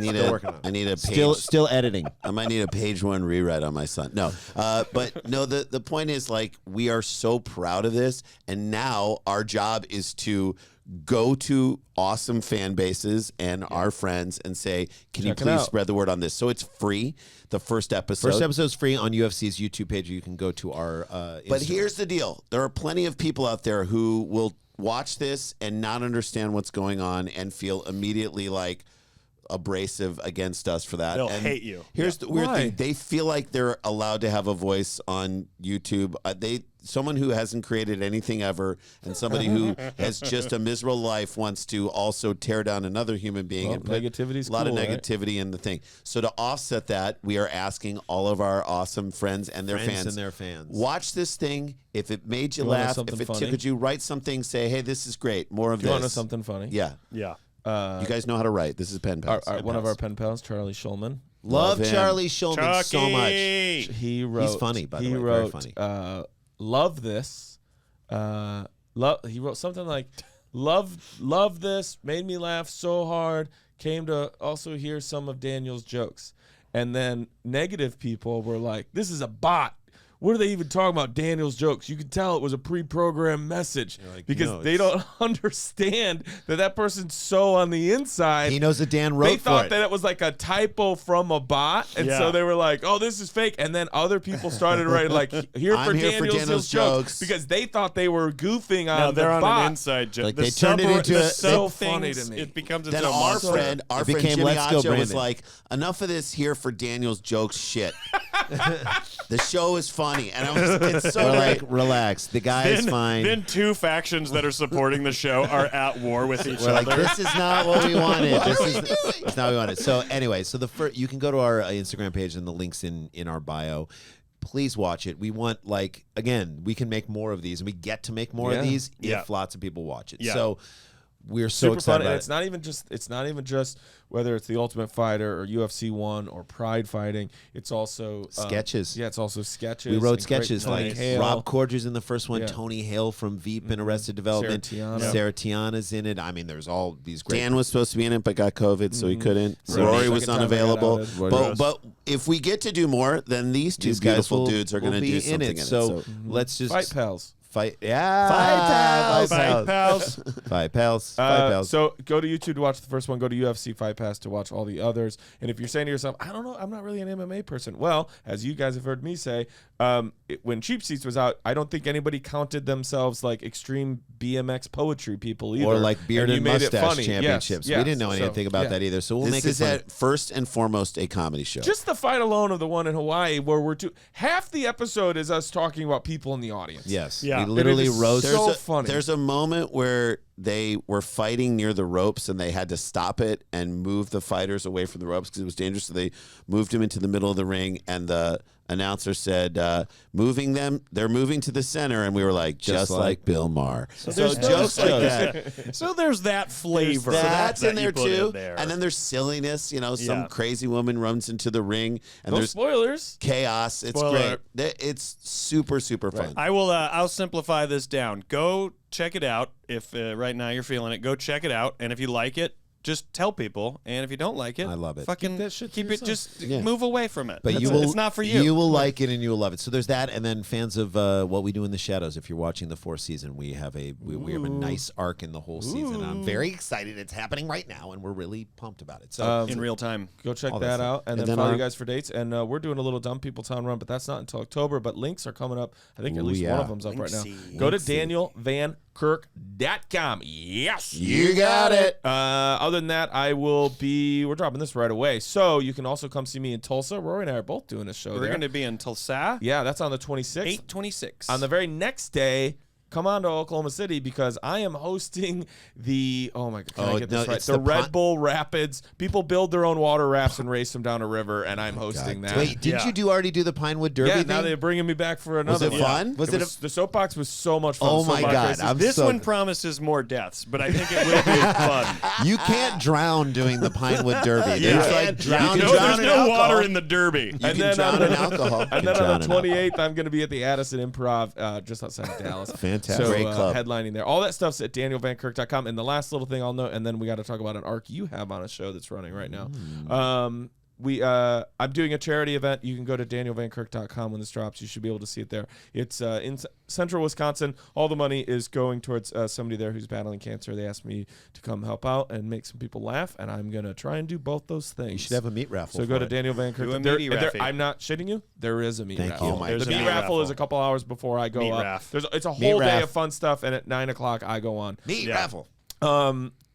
need a page. Still editing. I might need a page one rewrite on my son. No, but no. The point is, like, we are so proud of this, and now our job is to go to awesome fan bases and our friends and say, can you please spread the word on this? So it's free. The first episode. First episode's free on UFC's YouTube page. You can go to our But Instagram. here's the deal. There are plenty of people out there who will watch this and not understand what's going on and feel immediately like abrasive against us for that. They'll and hate you. Here's the weird thing. They feel like they're allowed to have a voice on YouTube. Someone who hasn't created anything ever and somebody who has just a miserable life wants to also tear down another human being and put negativity's a lot cool, of right? negativity in the thing. So to offset that, we are asking all of our awesome friends and their fans. Watch this thing. If it made you laugh, if it tickled you, write something, say, hey, this is great. More of You this. want to know something funny? Yeah. Yeah. You guys know how to write. This is pen pals. One of our pen pals, Charlie Schulman. Love him. Charlie Schulman so much. He wrote. He's funny, by the way. He Very wrote, funny. love this. He wrote something like, love this. Made me laugh so hard. Came to also hear some of Daniel's jokes. And then negative people were like, this is a bot. What are they even talking about? Daniel's jokes. You could tell it was a pre-programmed message because they don't understand that person's so on the inside. He knows that Dan wrote They thought for it. that it was like a typo from a bot, and so they were like, "Oh, this is fake." And then other people started writing like, "Here for Daniel's jokes," because they thought they were goofing on they're the on bot. an inside joke. Like they turned it into so funny to me. It becomes Then its own our monster. friend became Jimmy Let's Go Acho was Brandon. like, enough of this here for Daniel's jokes shit. The show is funny, and it's so We're great. like, relax. The guy is fine. Then two factions that are supporting the show are at war with each We're other. like, this is not what we wanted. It's not what we wanted. So anyway, so you can go to our Instagram page and the links in our bio. Please watch it. We want, like, again, we can make more of these, and we get to make more of these if lots of people watch it. Yeah. So we're so Super excited fun, about and it. it's not even just whether it's the Ultimate Fighter or UFC 1 or Pride Fighting. It's also Sketches. Yeah, it's also sketches. We wrote and great sketches Tony like Hale. Rob Corddry's in the first one, Yeah. Tony Hale from Veep and Arrested Development, Sarah Tiana. Sarah Tiana's in it. I mean, there's all these great. Dan was supposed to be in it, but got COVID, so he couldn't. Right. Rory was Second time I got unavailable. outed. But if we get to do more, then these two These guys beautiful will, dudes are will going to be do something in it. So let's just Fight Pals. Fight, yeah, Fight pals. Fight pals, fight pals. So go to YouTube to watch the first one. Go to UFC Fight Pass to watch all the others. And if you're saying to yourself, I don't know, I'm not really an MMA person. Well, as you guys have heard me say, when Cheap Seats was out, I don't think anybody counted themselves like extreme BMX poetry people either. Or like beard you and made it mustache funny. championships. Yes, We didn't know yes. anything So, about yeah. that either. So we'll this make it is fun. at first and foremost a comedy show. Just the fight alone of the one in Hawaii where half the episode is us talking about people in the audience. Yes, Yeah. we literally It is roast. so funny. There's a moment where they were fighting near the ropes and they had to stop it and move the fighters away from the ropes because it was dangerous. So they moved him into the middle of the ring, and the announcer said, they're moving to the center, and we were like, just like Bill Maher. So there's jokes like jokes. that. So there's that flavor. That's that in you there put too. in there. And then there's silliness, some Yeah. crazy woman runs into the ring and No there's spoilers. chaos. It's Spoiler. great. It's super, super fun. I will. I'll simplify this down. Go check it out. If right now you're feeling it, go check it out. And if you like it, just tell people. And if you don't like it, I love it. Fucking Keep that shit to keep it. yourself. Just Yeah. move away from it. But That's you it. will. It's not for you. You will like it and you will love it. So there's that, and then fans of what we do in the shadows. If you're watching the fourth season, we have a nice arc in the whole season. And I'm very excited. It's happening right now, and we're really pumped about it. So in real time. Go check all that that out, and And then then follow our- you guys for dates. And we're doing a little Dumb People Town run, but that's not until October. But links are coming up. I think at Ooh, least one yeah. of them's up right now. Linksy. Go to DanielVanKirk.com. Yes. You got it. Other than that, we're dropping this right away. So you can also come see me in Tulsa. Rory and I are both doing a show We're there. going to be in Tulsa. Yeah, that's on the 26th. 8/26. On the very next day, come on to Oklahoma City because I am hosting the I get this right? it's The the Red pon- Bull Rapids. People build their own water rafts and race them down a river, and I'm hosting that. wait, didn't Yeah. you already do the Pinewood Derby yeah, thing? now they're bringing me back for Was another it one. fun? Was It it was, the soapbox was so much fun. Oh my Soapbox God, races. I'm this so- one promises more deaths, but I think it will be fun. You can't drown doing the Pinewood Derby. Yeah. There's like drown. No, there's no water in the Derby. You And can then drown on in the- alcohol. And then on the 28th, I'm going to be at the Addison Improv just outside of Dallas. Fantastic. So, Great club. headlining there. All that stuff's at DanielVanKirk.com. And the last little thing I'll note, and then we got to talk about an arc you have on a show that's running right now. I'm doing a charity event. You can go to DanielVanKirk.com when this drops. You should be able to see it there. It's in central Wisconsin. All the money is going towards somebody there who's battling cancer. They asked me to come help out and make some people laugh, and I'm going to try and do both those things. You should have a meat raffle. So go for to it. Daniel Van Kirk. Do a meaty raffy. I'm not shitting you. There is a meat Thank raffle. you. Oh my There's The a meat meat raffle is raffle. a couple hours before I go Meat up. raff. It's a Meat whole day raff. of fun stuff, and at 9 o'clock I go on. Meat Yeah. raffle.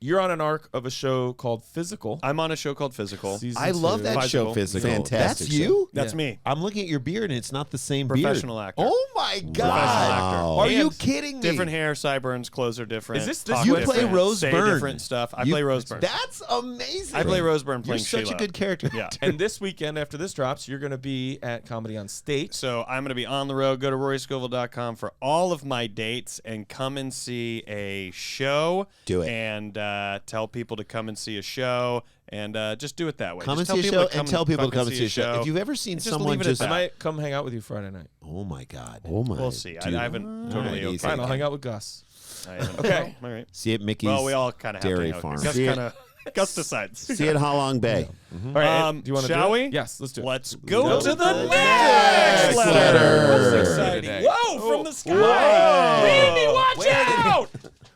You're on an arc of a show called Physical. I'm on a show called Physical. Season I love 2. that Physical. show. Physical. Fantastic That's show. you. That's Yeah. me. I'm looking at your beard, and it's not the same Professional beard. actor. Oh my God! actor. Are you And kidding me? Different hair, sideburns, clothes are different. Is this talk You different, play Rose say Byrne. different stuff. I You- play Rose Byrne. That's amazing. I play Rose Byrne You're playing such Sheila. a good character. Yeah. And this weekend, after this drops, you're going to be at Comedy on State. So I'm going to be on the road. Go to RoryScovel.com for all of my dates and come and see a show. Do it. And tell people to come and see a show and just do it that way. Come Just and tell see a people show to come and tell people to fucking come and see a show. If you've ever seen Just someone leave it at just, I that. might come hang out with you Friday night. oh my God, Oh my. We'll see. I dude. haven't totally Alright, okay. Fine, I'll hang out with Gus. I haven't- Okay. All right. see it, Mickey's. Well, we all kind of have Dairy to Farm. Gus See it. kind of Gus decides. See you at Halong Bay. All right, do you want to shall do it? we? Yes, let's do it. Let's go Go to to the the next next letter. letter. This is exciting. Today. Whoa, from the sky. Whoa. Randy, watch out.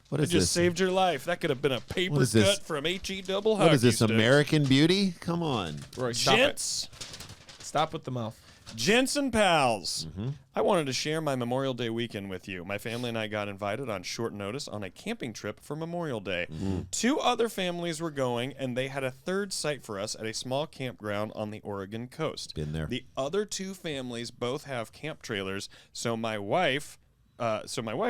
What I is just this? saved your life. That could have been a paper What is this? cut from HE double What is this? hockey sticks. American Beauty? Come on. Rory, stop it. Gents. Stop with the mouth. Jensen Pals. I wanted to share my Memorial Day weekend with you. My family and I got invited on short notice on a camping trip for Memorial Day. 2 other families were going, and they had a third site for us at a small campground on the Oregon coast. Been there. The other 2 families both have camp trailers, so my wife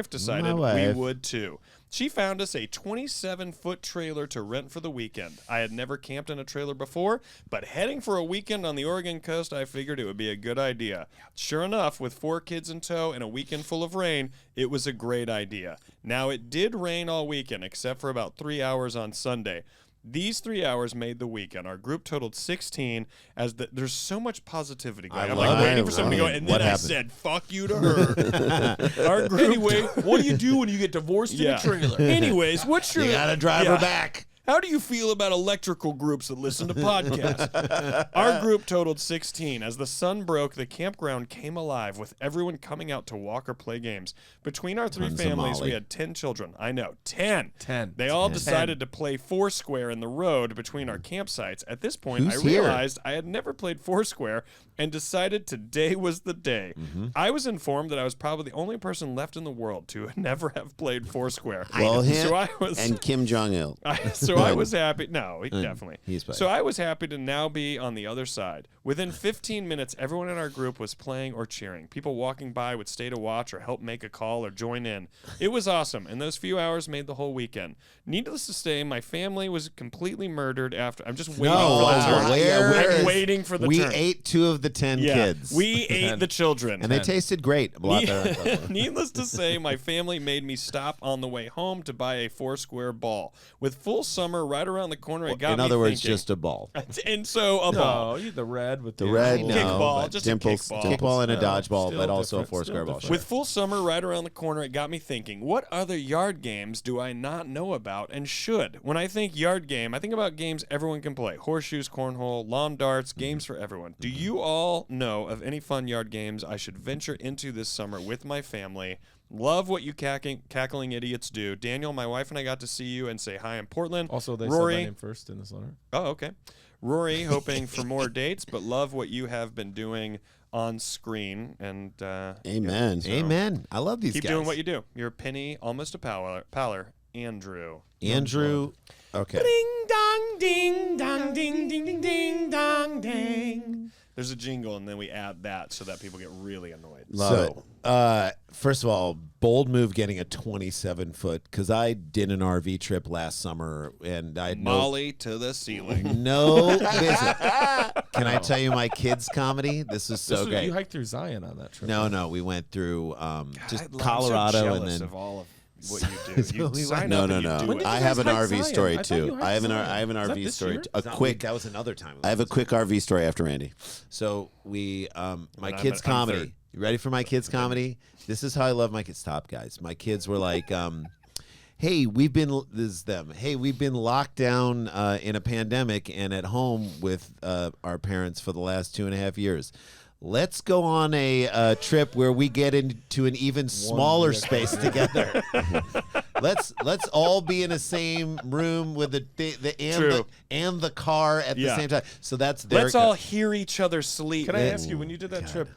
decided we would too. She found us a 27-foot trailer to rent for the weekend. I had never camped in a trailer before, but heading for a weekend on the Oregon coast, I figured it would be a good idea. Sure enough, with 4 kids in tow and a weekend full of rain, it was a great idea. Now, it did rain all weekend, except for about 3 hours on Sunday. These 3 hours made the weekend. Our group totaled 16. There's so much positivity going. I'm like waiting for someone to go, and then I said, "Fuck you" to her. Our group. Anyway, What do you do when you get divorced in a trailer? Anyways, what's your? You gotta drive her back. How do you feel about electrical groups that listen to podcasts? Our group totaled 16. As the sun broke, the campground came alive with everyone coming out to walk or play games. Between our 3 families, we had 10 children. I know, 10. 10. They all decided to play Foursquare in the road between our campsites. At this point, Who's I realized I had never played Foursquare and decided today was the day. I was informed that I was probably the only person left in the world to never have played Foursquare. Well, him so I was, and Kim Jong-il. So I was happy. No, definitely. he's playing. So I was happy to now be on the other side. Within 15 minutes, everyone in our group was playing or cheering. People walking by would stay to watch or help make a call or join in. It was awesome, and those few hours made the whole weekend. Needless to say, my family was completely murdered after. I'm just waiting for the turn. I'm waiting for the we turn. We ate 2 of the 10 kids. We ate the children. And they tasted great. Needless to say, my family made me stop on the way home to buy a Foursquare ball. With full summer right around the corner, it got me in other words, thinking. just a ball. And so a ball. No, the red with The red, little- no. Kickball, but just a dimples, kickball. kickball and a No, dodgeball, still but also a different, Foursquare still ball. different. With full summer right around the corner, it got me thinking, what other yard games do I not know about and should? When I think yard game, I think about games everyone can play. Horseshoes, cornhole, lawn darts, games for everyone. Do you all know of any fun yard games I should venture into this summer with my family? Love what you cackling idiots do. Daniel, my wife and I got to see you and say hi in Portland. Also, they Rory, said my name first in this letter. Oh, okay. Rory, hoping for more dates, but love what you have been doing on screen. And Amen. So Amen. I love these keep guys. doing what you do. You're a penny, almost a Paler. Andrew. Andrew. Okay. Ding dong, ding dong, ding ding ding ding dong ding. There's a jingle, and then we add that so that people get really annoyed. Love it. First of all, bold move getting a 27-foot, because I did an RV trip last summer, and I had Molly to the ceiling. no visit. Can I tell you my kids' comedy? This is so great. You hiked through Zion on that trip. No, we went through just I'm Colorado, so and jealous then of all of what you do. You sign no, up and you do When it. did I you have guys an hike RV Zion? story I thought you too. hiked I have an Zion. Is that RV this story. year? A quick. That was another time. I have a quick RV story after Randy. So my I'm kids' third. comedy. You ready for my kids' comedy? This is how I love my kids. Stop, guys. My kids were like, "Hey, we've been locked down in a pandemic and at home with our parents for the last 2.5 years. Let's go on a trip where we get into an even smaller space together. Let's all be in the same room with the car at the same time. So that's their. Let's all hear each other sleep. Can I ask you, when you did that trip,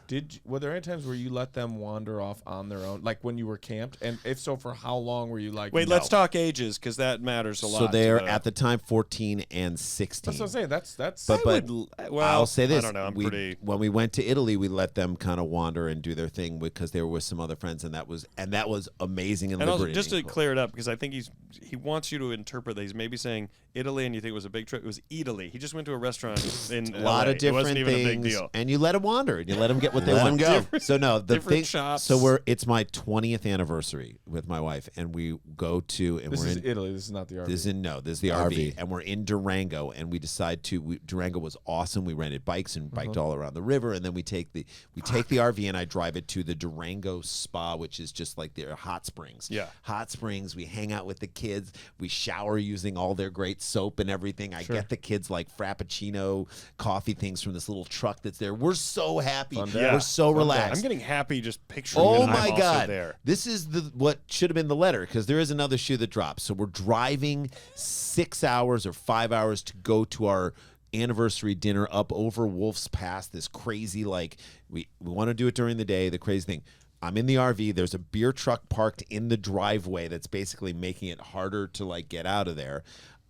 were there any times where you let them wander off on their own, like when you were camped? And if so, for how long were you like? Wait, no? let's talk ages because that matters a lot. So they're at the time 14 and 16. That's what I'm saying. That's. But I'll say this: I don't know. when we went to Italy, we let them kind of wander and do their thing because they were with some other friends, and that was amazing and also, liberating. just to clear it up, because I think he wants you to interpret that he's maybe saying Italy and you think it was a big trip. It was Italy. He just went to a restaurant in a lot LA. of different it wasn't even things, a big deal. and you let them wander, and you let them get what they Let want. 'em go. So no, the Different thing. shops. So it's my 20th anniversary with my wife, and we go to and This we're is in Italy. This is not the RV. This is the RV, and we're in Durango, and we decide Durango was awesome. We rented bikes and biked all around the river, and then we take the RV and I drive it to the Durango Spa, which is just like their hot springs. Yeah, hot springs. We hang out with the kids. We shower using all their great soap and everything. I get the kids like Frappuccino coffee things from this little truck that's there. We're so happy. We're so relaxed. I'm getting happy just picturing. Oh it. my I'm also God! there. This is what should have been the letter, because there is another shoe that drops. So we're driving 6 hours or 5 hours to go to our anniversary dinner up over Wolf's Pass. This crazy, like, we want to do it during the day. The crazy thing. I'm in the RV. There's a beer truck parked in the driveway that's basically making it harder to like get out of there.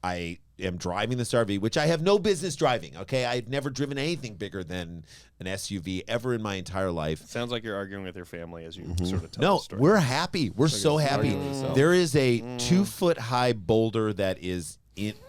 I am driving this RV, which I have no business driving. Okay, I've never driven anything bigger than an SUV ever in my entire life. Sounds like you're arguing with your family as you sort of tell No, the story. we're happy. We're so happy. There is a 2-foot high boulder that is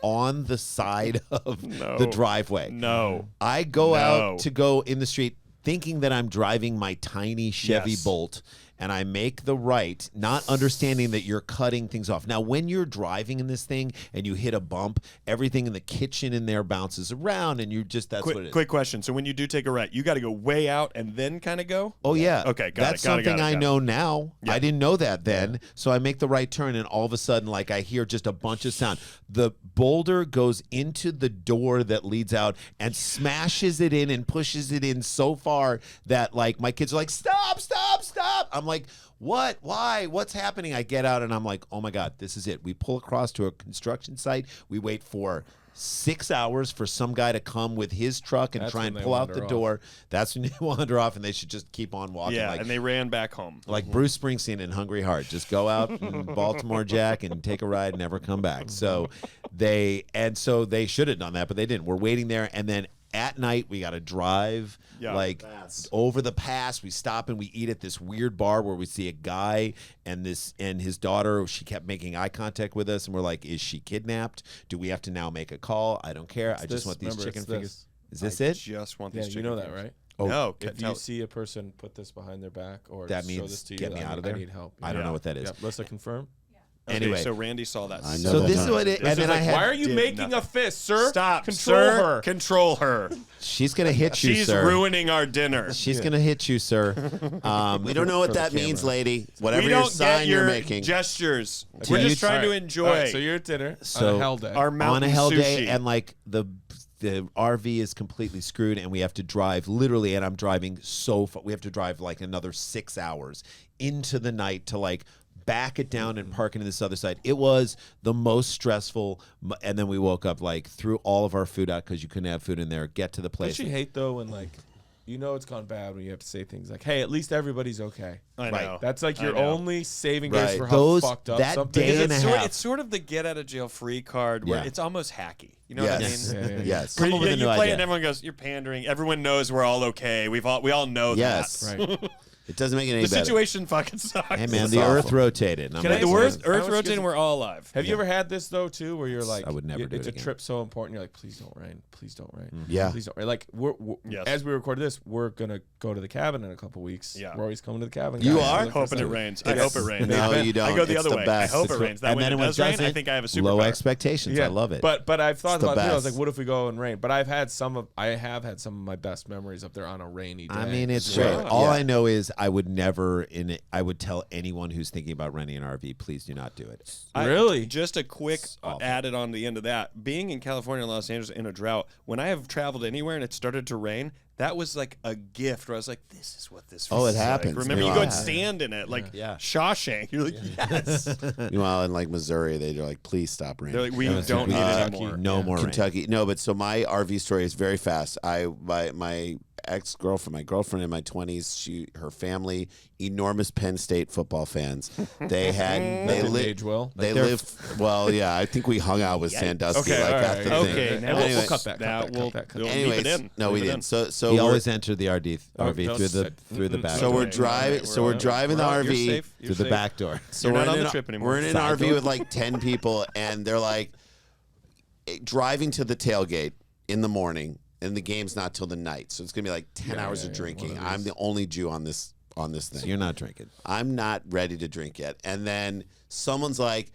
on the side of the driveway. No. I go out to go in the street thinking that I'm driving my tiny Chevy Bolt, and I make the right, not understanding that you're cutting things off. Now, when you're driving in this thing and you hit a bump, everything in the kitchen in there bounces around, and you just, that's what it is. Quick question. So when you do take a right, you got to go way out and then kind of go? Oh, yeah. Okay, That's something I know now. I didn't know that then. So I make the right turn, and all of a sudden, like, I hear just a bunch of sound. The boulder goes into the door that leads out and smashes it in and pushes it in so far that, like, my kids are like, stop, stop, stop. I'm like, what? Why? What's happening? I get out, and I'm like, oh, my God, this is it. We pull across to a construction site. We wait for 6 hours for some guy to come with his truck and try and pull out the door. That's when they wander off, and they should just keep on walking. Yeah, like, and they ran back home. like Bruce Springsteen in Hungry Heart. Just go out in Baltimore Jack and take a ride and never come back. So they should have done that, but they didn't. We're waiting there, and then at night we got to drive over the pass. We stop and we eat at this weird bar where we see a guy and his daughter. She kept making eye contact with us, and we're like, is she kidnapped? Do we have to now make a call? I don't care. I just want these chicken fingers. Is this it? Just want these chicken you know that, fingers. right? Oh, no. If you see a person put this behind their back or that show means this to you, get me out of there. I need help. I don't know what that is. Let's confirm. Anyway, so Randy saw that. I know so that this is what it. And then I had. Why are you making a fist, sir? Stop, Control her. Control her. She's gonna hit you, She's sir. ruining our dinner. She's gonna hit you, sir. We don't know what that means, lady. Whatever We your don't sign get you're your making. gestures. Do We're you- just trying to All right, enjoy. so you're at dinner So on a hell day. our on mountain a hell day, sushi. and like the RV is completely screwed, and we have to drive literally. And I'm driving so far. We have to drive like another 6 hours into the night to like back it down and park into this other side. It was the most stressful. And then we woke up, like, threw all of our food out because you couldn't have food in there. Get to the place. Don't you hate though when like you know it's gone bad when you have to say things like, "Hey, at least everybody's okay." I know. That's like I your know. only saving grace Right. for how Those- fucked up that something day is. and a half. It's sort of the get out of jail free card where Yeah. it's almost hacky. You know what I mean? Yes. Yeah. Yes. Come up with a You new play it idea. and everyone goes, "You're pandering." Everyone knows we're all okay. We all know Yes. that. Right. It doesn't make it any The better. situation fucking sucks. Hey man, It's the awful. Earth rotated. And I'm Can I like, The say worst something? Earth I was rotating, gonna- we're all alive. Have you ever had this though too, where you're like, I would never do it's it a again. trip so important. You're like, please don't rain, please don't rain, Yeah. please don't rain. Like we're Yes. as we record this, we're gonna go to the cabin in a couple weeks. Yeah. Rory's coming to the cabin. You guys. are? Look for Hoping it something. rains. I hope it rains. No, you don't. I go the It's other the way. best. I hope It's it the- rains. That and when then it when it does rain, I doesn't, think I have a superpower. low expectations. Yeah, I love it. But I've thought It's the about it too. I was best. like, what if we go and rain? But I have had some of my best memories up there on a rainy day. I mean, it's Yeah. great. All I know is I would never I would tell anyone who's thinking about renting an RV, please do not do it. Really? Just a quick added on the end of that. Being in California and Los Angeles in a drought, when I have traveled anywhere and it started to rain, that was like a gift where I was like, this is what this feels Oh, it like. happens. Remember, you Yeah. go and stand in it, like Yeah. Shawshank. You're like, yes. Meanwhile, in like Missouri, they're like, please stop raining. They're like, we That was don't need Kentucky. it anymore. No more rain. Kentucky. No, but so my RV story is very fast. My ex-girlfriend, my girlfriend in my 20s, her family, enormous Penn State football fans. They Didn't lived age well. They they're- lived well, yeah. I think we hung out with Sandusky. Okay, like all that's right. the Okay, thing. now And we'll Anyways, cut that. Now Cut we'll that. we'll leave anyways, it in. no, we Leave it didn't. in. So He we're, always entered the RV no, through the back so door. we're Okay, driving. all So we're driving the Well, you're RV. safe. through You're the safe. back door. So You're we're not on in the an- trip anymore. We're in an Side RV door. with like 10 people, and they're like driving to the tailgate in the morning, and the game's not till the night. So it's gonna be like 10 hours of drinking. I'm the only Jew on this thing. So you're not drinking. I'm not ready to drink yet. And then someone's like,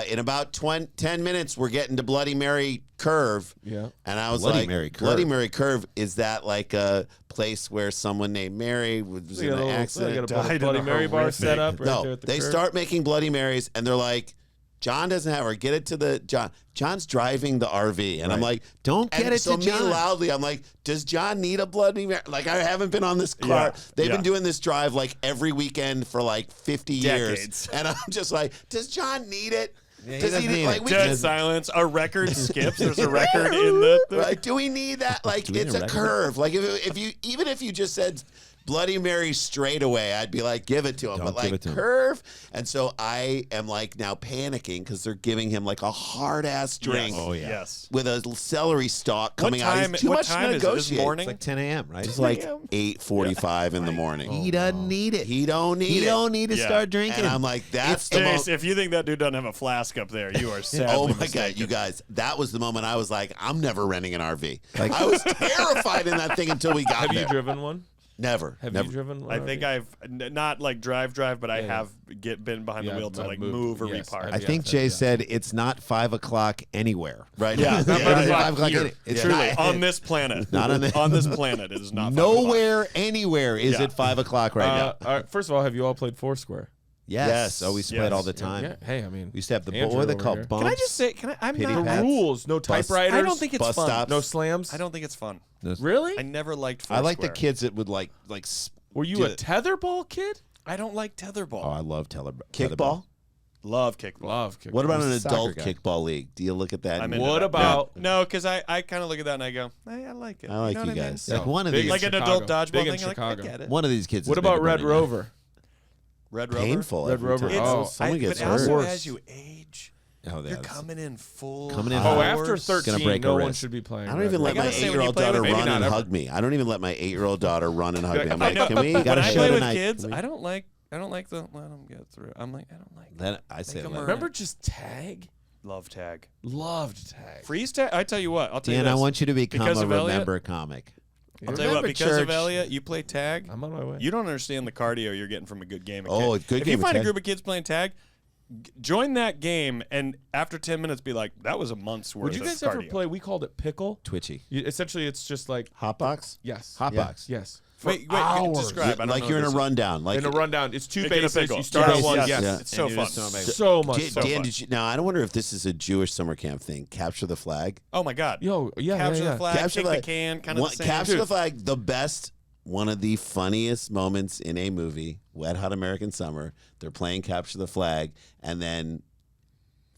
in about 10 minutes, we're getting to Bloody Mary Curve. Yeah. And I was Bloody like, Mary Curve. Bloody Mary Curve, is that like a place where someone named Mary was We in got an a accident? Bloody Mary bar set up right there No, at the they curb. start making Bloody Marys, and they're like, John doesn't have her. Get it to the John. John's driving the RV, and I'm like, Don't get and it so to John. me loudly, I'm like, does John need a Bloody Mary? Like, I haven't been on this car. Yeah, They've yeah. been doing this drive like every weekend for like 50 years, Decades. and I'm just like, does John need it? Yeah, he Does doesn't need it. Dead silence. A record skips. There's a record in the. Like, do we need that? Like, we it's need a a record? curve. Like, if you just said Bloody Mary straight away, I'd be like, give it to him. Don't But give like it to him. curve, and so I am like now panicking because they're giving him like a hard ass drink. Yes. Oh, yeah. Yes. With a celery stalk coming out. He's too what much to time is it? This negotiate. morning? It's like 10 a.m., right? It's like 8:45 in the morning. He doesn't need it. He don't need He it. don't need to Yeah. start drinking. And I'm like, that's the Jace, moment. if you think that dude doesn't have a flask up there, you are sadly Oh my mistaken. God, you guys, that was the moment I was like, I'm never renting an RV. Like, I was terrified in that thing until we got Have there. you driven one? Never. Have never. you driven one? I think I've not like drive, but I have been behind the Yeah, wheel to I've like moved. move or Yes, repark. I think Jay said it's not 5 o'clock anywhere. Right. Yeah, now. not It five is o'clock 5 o'clock. here. It's Truly, not, on this planet. Not on the- on this planet, it is not 5 o'clock. nowhere, anywhere is Yeah. it 5 o'clock right now. All right, first of all, have you all played Foursquare? Yes. Oh, we used to play it Yes. all the time. Yeah. Hey, I mean, We used to have the Andrew what are they over called? here. Bumps. Can I just say? I'm Pity not. pats. rules, no typewriters. I don't think it's Bus fun. stops. no slams. I don't think it's fun. Really? I never liked. I like the Foursquare. kids that would like. Were you do a it. tetherball kid? I don't like tetherball. Oh, I love Kickball? Love kickball. Love kickball. What about I'm an a soccer adult guy. kickball league? Do you look at that? I'm and- into What that. about- No, because I kind of look at that and I go, I like it. I like know you what I mean? guys. Like one of Big these. Like an Chicago. adult dodgeball Big in thing. You're like, I Chicago. get it. One of these kids. What has been about to Red Burning Man. Rover? Red Rover. Painful. Red every Rover. time. Oh, someone gets but hurt. also Worse. as you age, Oh, you're that's- coming in full. Coming in Oh, hard. after hours. 13, break no her one wrist. should be playing. I don't Red even let Rover. my gotta say, when you 8-year-old play with- daughter maybe run not and ever. hug me. I don't even let my 8-year-old daughter run and hug me. I'm I like, know, can we? but Got a when I show play with tonight. kids, Can we- I don't like the let them get through. I'm like, I don't like that. Then I say, Make 'em like, earn Remember just tag? Love tag. Loved tag. Freeze tag. I tell you what. I'll tell Dan, you I this. want you to become Because a of Elliot- Remember comic. I'll tell you what. Remember Because of church. Elliot, you play tag. I'm on my way. You don't understand the cardio you're getting from a good game. Of Oh, kid. a good if game you of find a tag. group of kids playing tag, join that game, and after 10 minutes, be like, "That was a month's worth." Would you of guys ever cardio. play? We called it pickle. Twitchy. Essentially, it's just like Hotbox? yes, Hotbox. yes. Wait, Hours. describe. I don't Like know you're in what a this is. rundown. Like In a rundown, it's two Make it a bases. pickle. You start Yes, at one. yes, Yes, yeah. It's so And you fun. just don't make- so much. Dan, so fun. did you? Now I don't wonder if this is a Jewish summer camp thing. Capture the flag. Oh my God. Yo, yeah, Capture yeah, the flag. Capture Kick the the can. Kind of the same. Capture Dude, the flag. The best. One of the funniest moments in a movie, Wet Hot American Summer. They're playing Capture the Flag, and then,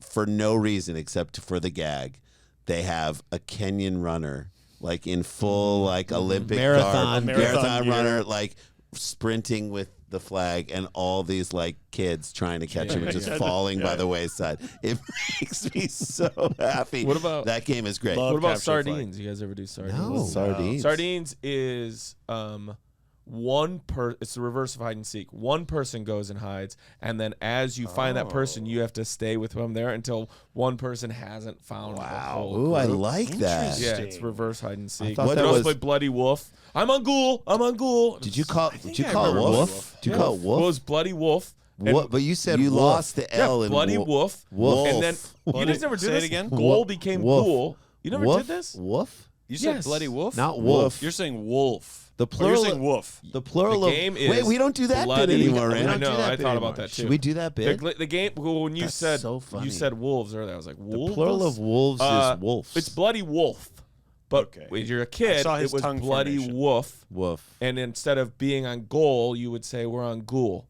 for no reason except for the gag, they have a Kenyan runner, like in full like Olympic Marathon. garb, Marathon marathon gear. runner, like sprinting with the flag, and all these like kids trying to catch him and just falling by the wayside. It makes me so happy. What about- that game? Is great. Love What about Capture the flag. sardines? You guys ever do sardines? No. Sardines. Sardines is it's the reverse of hide and seek. One person goes and hides, and then as you find that person, you have to stay with them there until one person hasn't found the whole Ooh, I group. like that. Yeah, it's reverse hide and seek. thought You that can also was- play Bloody Wolf. I'm on Ghoul. I'm on Ghoul. Did you call? Did you I call it remember wolf? Wolf. Did you call it Well, it wolf? was Bloody Wolf. And- What? But you said You wolf. lost the Yeah, L in Bloody Wolf. Wolf. And then you Bloody- guys never did say it this? again? Ghoul became Wolf. Ghoul. You never Wolf? did this? Wolf? You said Yes. bloody wolf. Not wolf. You're saying wolf. The Oh, plural. you're saying wolf. The plural The of. game is Wait, we don't do that bit bloody- anymore, I Rand. We don't do know. that I bit thought anymore. about that too. Should we do that bit? The game. Well, when you That's said so funny. you said wolves earlier, I was like, wolves. The plural of wolves is wolves. It's bloody wolf. But Okay. when you're a I kid, saw it his was tongue bloody formation. wolf. wolf. And instead of being on goal, you would say we're on ghoul.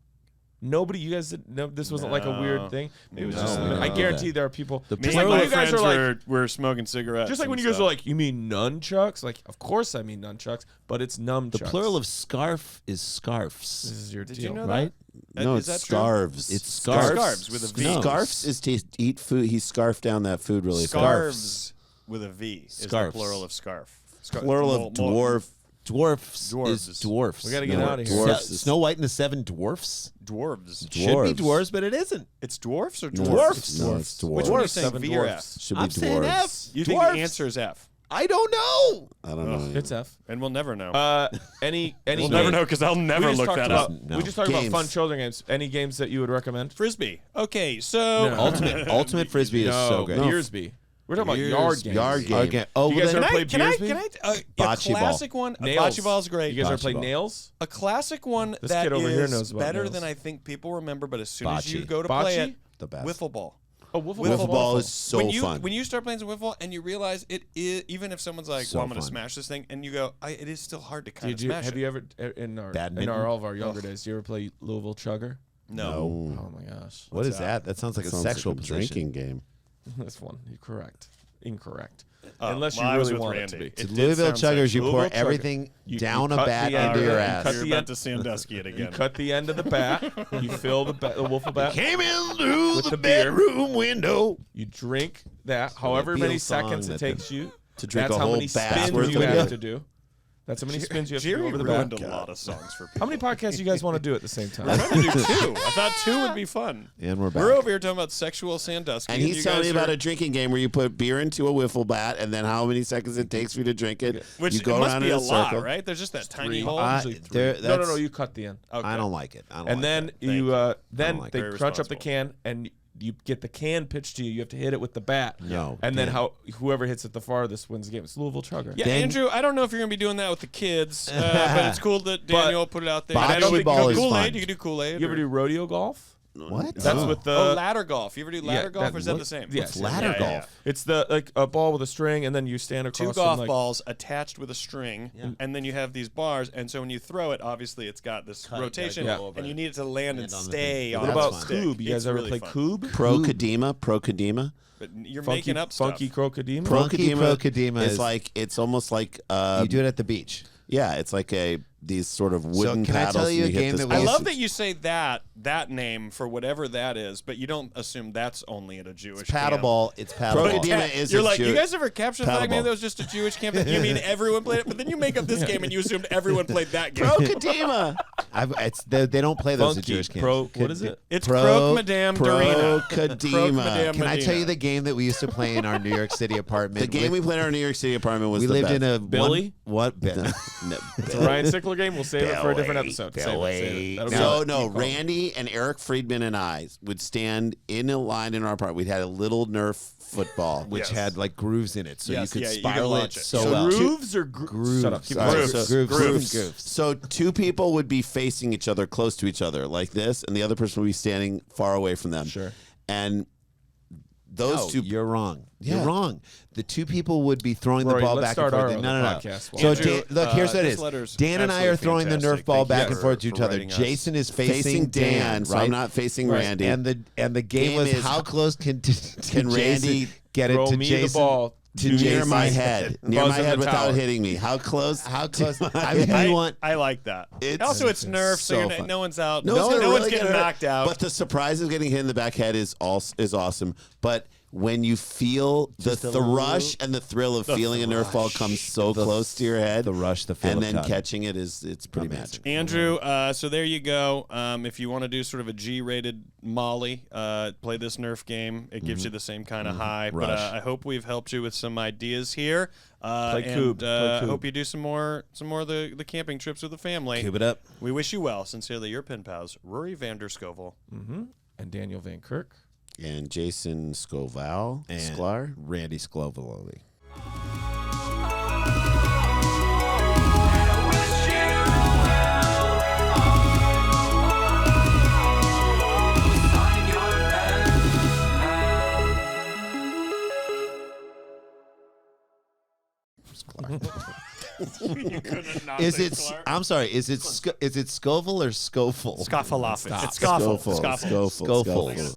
Nobody, you guys didn't know this wasn't like a weird thing. Maybe it was just. No, I no, guarantee no. there are people. The Me just and like when my you guys friends are like, were smoking cigarettes. just like when and you guys are stuff. like, you mean nunchucks? Like, of course I mean nunchucks, but it's nunchucks. The plural of scarf is This scarfs. is your Did deal, you know right? that? No, Is it's that true? scarves. It's scarves. Scarves with a V. No. Scarfs is to eat food. He scarfed down that food really fast. Scarves with a V is the Scarves. plural of scarf. Plural of dwarf. Dwarfs Dwarves. is dwarfs. We gotta get No, out of here. dwarfs. Snow White and the Seven Dwarfs Dwarves. should be Dwarves. dwarves, but it isn't. It's dwarfs or No, dwarfs? it's- No, it's dwarves. Which one are you Dwarfs. saying, Seven V or dwarfs. F? Should I'm be saying dwarves. F. You think Dwarfs. the answer is F? I don't know. I don't know. It's F. And we'll never know. Any we'll game- never know because I'll never we just look talked that about, up. No. We just talked about Games. fun children games. Any games that you would recommend? Frisbee. Okay, so No. Ultimate Frisbee is so good. Yearsby. We're talking about yard games. Yard game. Okay. Oh, You well guys then, ever played can I, Beersby? a Bocce ball. classic one? Nails. Bocce ball is great. You guys ever Bocce played ball. nails? A classic one This that kid over here is knows about better nails. than I think people remember, but as soon as you Bocce. go to play Bocce? it, The best. wiffle ball. Oh, wiffle Wiffle ball is so when you fun. when you start playing some wiffle and you realize it is, even if someone's like, So "Well, I'm going to fun. smash this thing," and you go, it is still hard to kind Did of you smash have it. you ever in Badminton? all of our younger days? Do you ever play Louisville Chugger? No. Oh my gosh. What is that? That sounds like a sexual position. drinking game. This one, you're correct. Incorrect. Oh, Unless well, I you was really with want Randy. it to be. It To did Louisville sound chuggers, sexual. you pour Louisville chugger. everything You down a cut bat the into end. your You ass. cut You're the about end. to Sandusky it You again. cut the end of the bat. You fill the wiffle bat. Came in through With the the beer. bedroom window. You drink that. However Beatles many song seconds it that takes you. To drink That's a how whole many bat's spins worth you of have beer. to do. That's how many spins you have to do Jerry over the ruined bat. a lot of songs for people. How many podcasts you guys want to do at the same time? I'm trying to do 2. I thought 2 would be fun. And we're back. We're over here talking about sexual Sandusky. And he's you telling guys me about are- a drinking game where you put beer into a wiffle bat, and then how many seconds it takes for you to drink it. Which you go it must around be in a a lot, circle. right? There's just that tiny 3. hole. Usually 3. there- No, that's- you cut the end. Okay. I don't like it. I don't And like then that. you then like they it. Very crunch up the responsible. can and you get the can pitched to you. You have to hit it with the bat. No, And then Dan. whoever hits it the farthest wins the game. It's Louisville Chugger. Yeah, Then- Andrew, I don't know if you're going to be doing that with the kids, but it's cool that Daniel put it out there. Bocce I don't think ball you is can fun. Kool-Aid. You can do Kool-Aid. You ever do rodeo golf? What? That's Oh. with the ladder golf. You ever do ladder golf, or is that what- the same? Yes. ladder Yeah, yeah, golf? It's the like a ball with a string, and then you stand Two across. golf from, like, balls attached with a string, and then you have these bars, and so when you throw it, obviously it's got this rotation, go and you need it to land and on the stay thing. on What That's the about stick. Coob? You guys It's ever really play fun. Coob? Procadema. But you're Funky, making up funky stuff. crocodile. Procadema is is- like it's almost like You do it at the beach. yeah, it's like these sort of wooden can I paddles. tell you and a hit game this that we I ball. used love that you say that name for whatever that is, but you don't assume that's only at a Jewish Paddle camp. ball. It's paddle ball. Procadema is You're a like, Jew- you guys ever capture the fact paddle maybe ball. that was just a Jewish camp? You mean everyone played it? But then you make up this game and you assumed everyone played that game. Procadema. They don't play those at Funky Jewish camps. pro. What is it? It's Pro- Croque Madame Dorina. Procadema. Can I tell you the game that we used to play in our New York City apartment? The game we played in our New York City apartment was we the lived best. in a Billy? What? No, It's a Ryan Sickler game. We'll save it for a different episode. Save it. That'll be No, it. no. Keep going. Randy and Eric Friedman and I would stand in a line in our apartment. We'd had a little Nerf football, which had like grooves in it, so Yes, you could yeah, you spiral could it launch it. so So well. Grooves or Grooves. Shut up. Keep Sorry, going. so- Grooves. Grooves. Grooves. So 2 people would be facing each other, close to each other, like this, and the other person would be standing far away from them. Sure. And those No, two. you're wrong. Yeah. You're wrong. The 2 people would be throwing Rory, the ball let's back and start forth. our No, other no. podcast while So we're Dan, look, here's what it this is. letter's Dan and I are absolutely throwing the Nerf fantastic. ball Thank back you and for- forth to for each other. writing us. Jason is facing Dan, so I'm right? not facing Right. Randy. And the game Game was is how close can can Randy Jason get it Throw to me Jason? the ball to to near Jason. my head, near Buzz my in head the without tower. hitting me. How close? How close? I mean, you want I like that. It's Also, it's Nerf, so, so you're fun. no one's out. No No, one's one's really getting hurt, knocked out. But the surprise of getting hit in the back head is awesome. But when you feel the thrush and the thrill of feeling a Nerf ball come so close to your head, the rush, the feel and of then cut. catching it's pretty magic. Andrew, so there you go. If you want to do sort of a G-rated Molly, play this Nerf game. It gives you the same kind of high. But Rush. I hope we've helped you with some ideas here. Play and, Coob. Play I Coob. hope you do some more of the camping trips with the family. Cube it up. We wish you well. Sincerely, your pen pals, Rory Vander Scovel. And Daniel Van Kirk. And Jason Scovel, Sklar. Randy Scovel. You couldn't not Is say it? Sklar. I'm sorry. Is it Scovel or Scovel? Scoffalafel. It's Scoffle. Scoffle. Scoffle. Scoffle.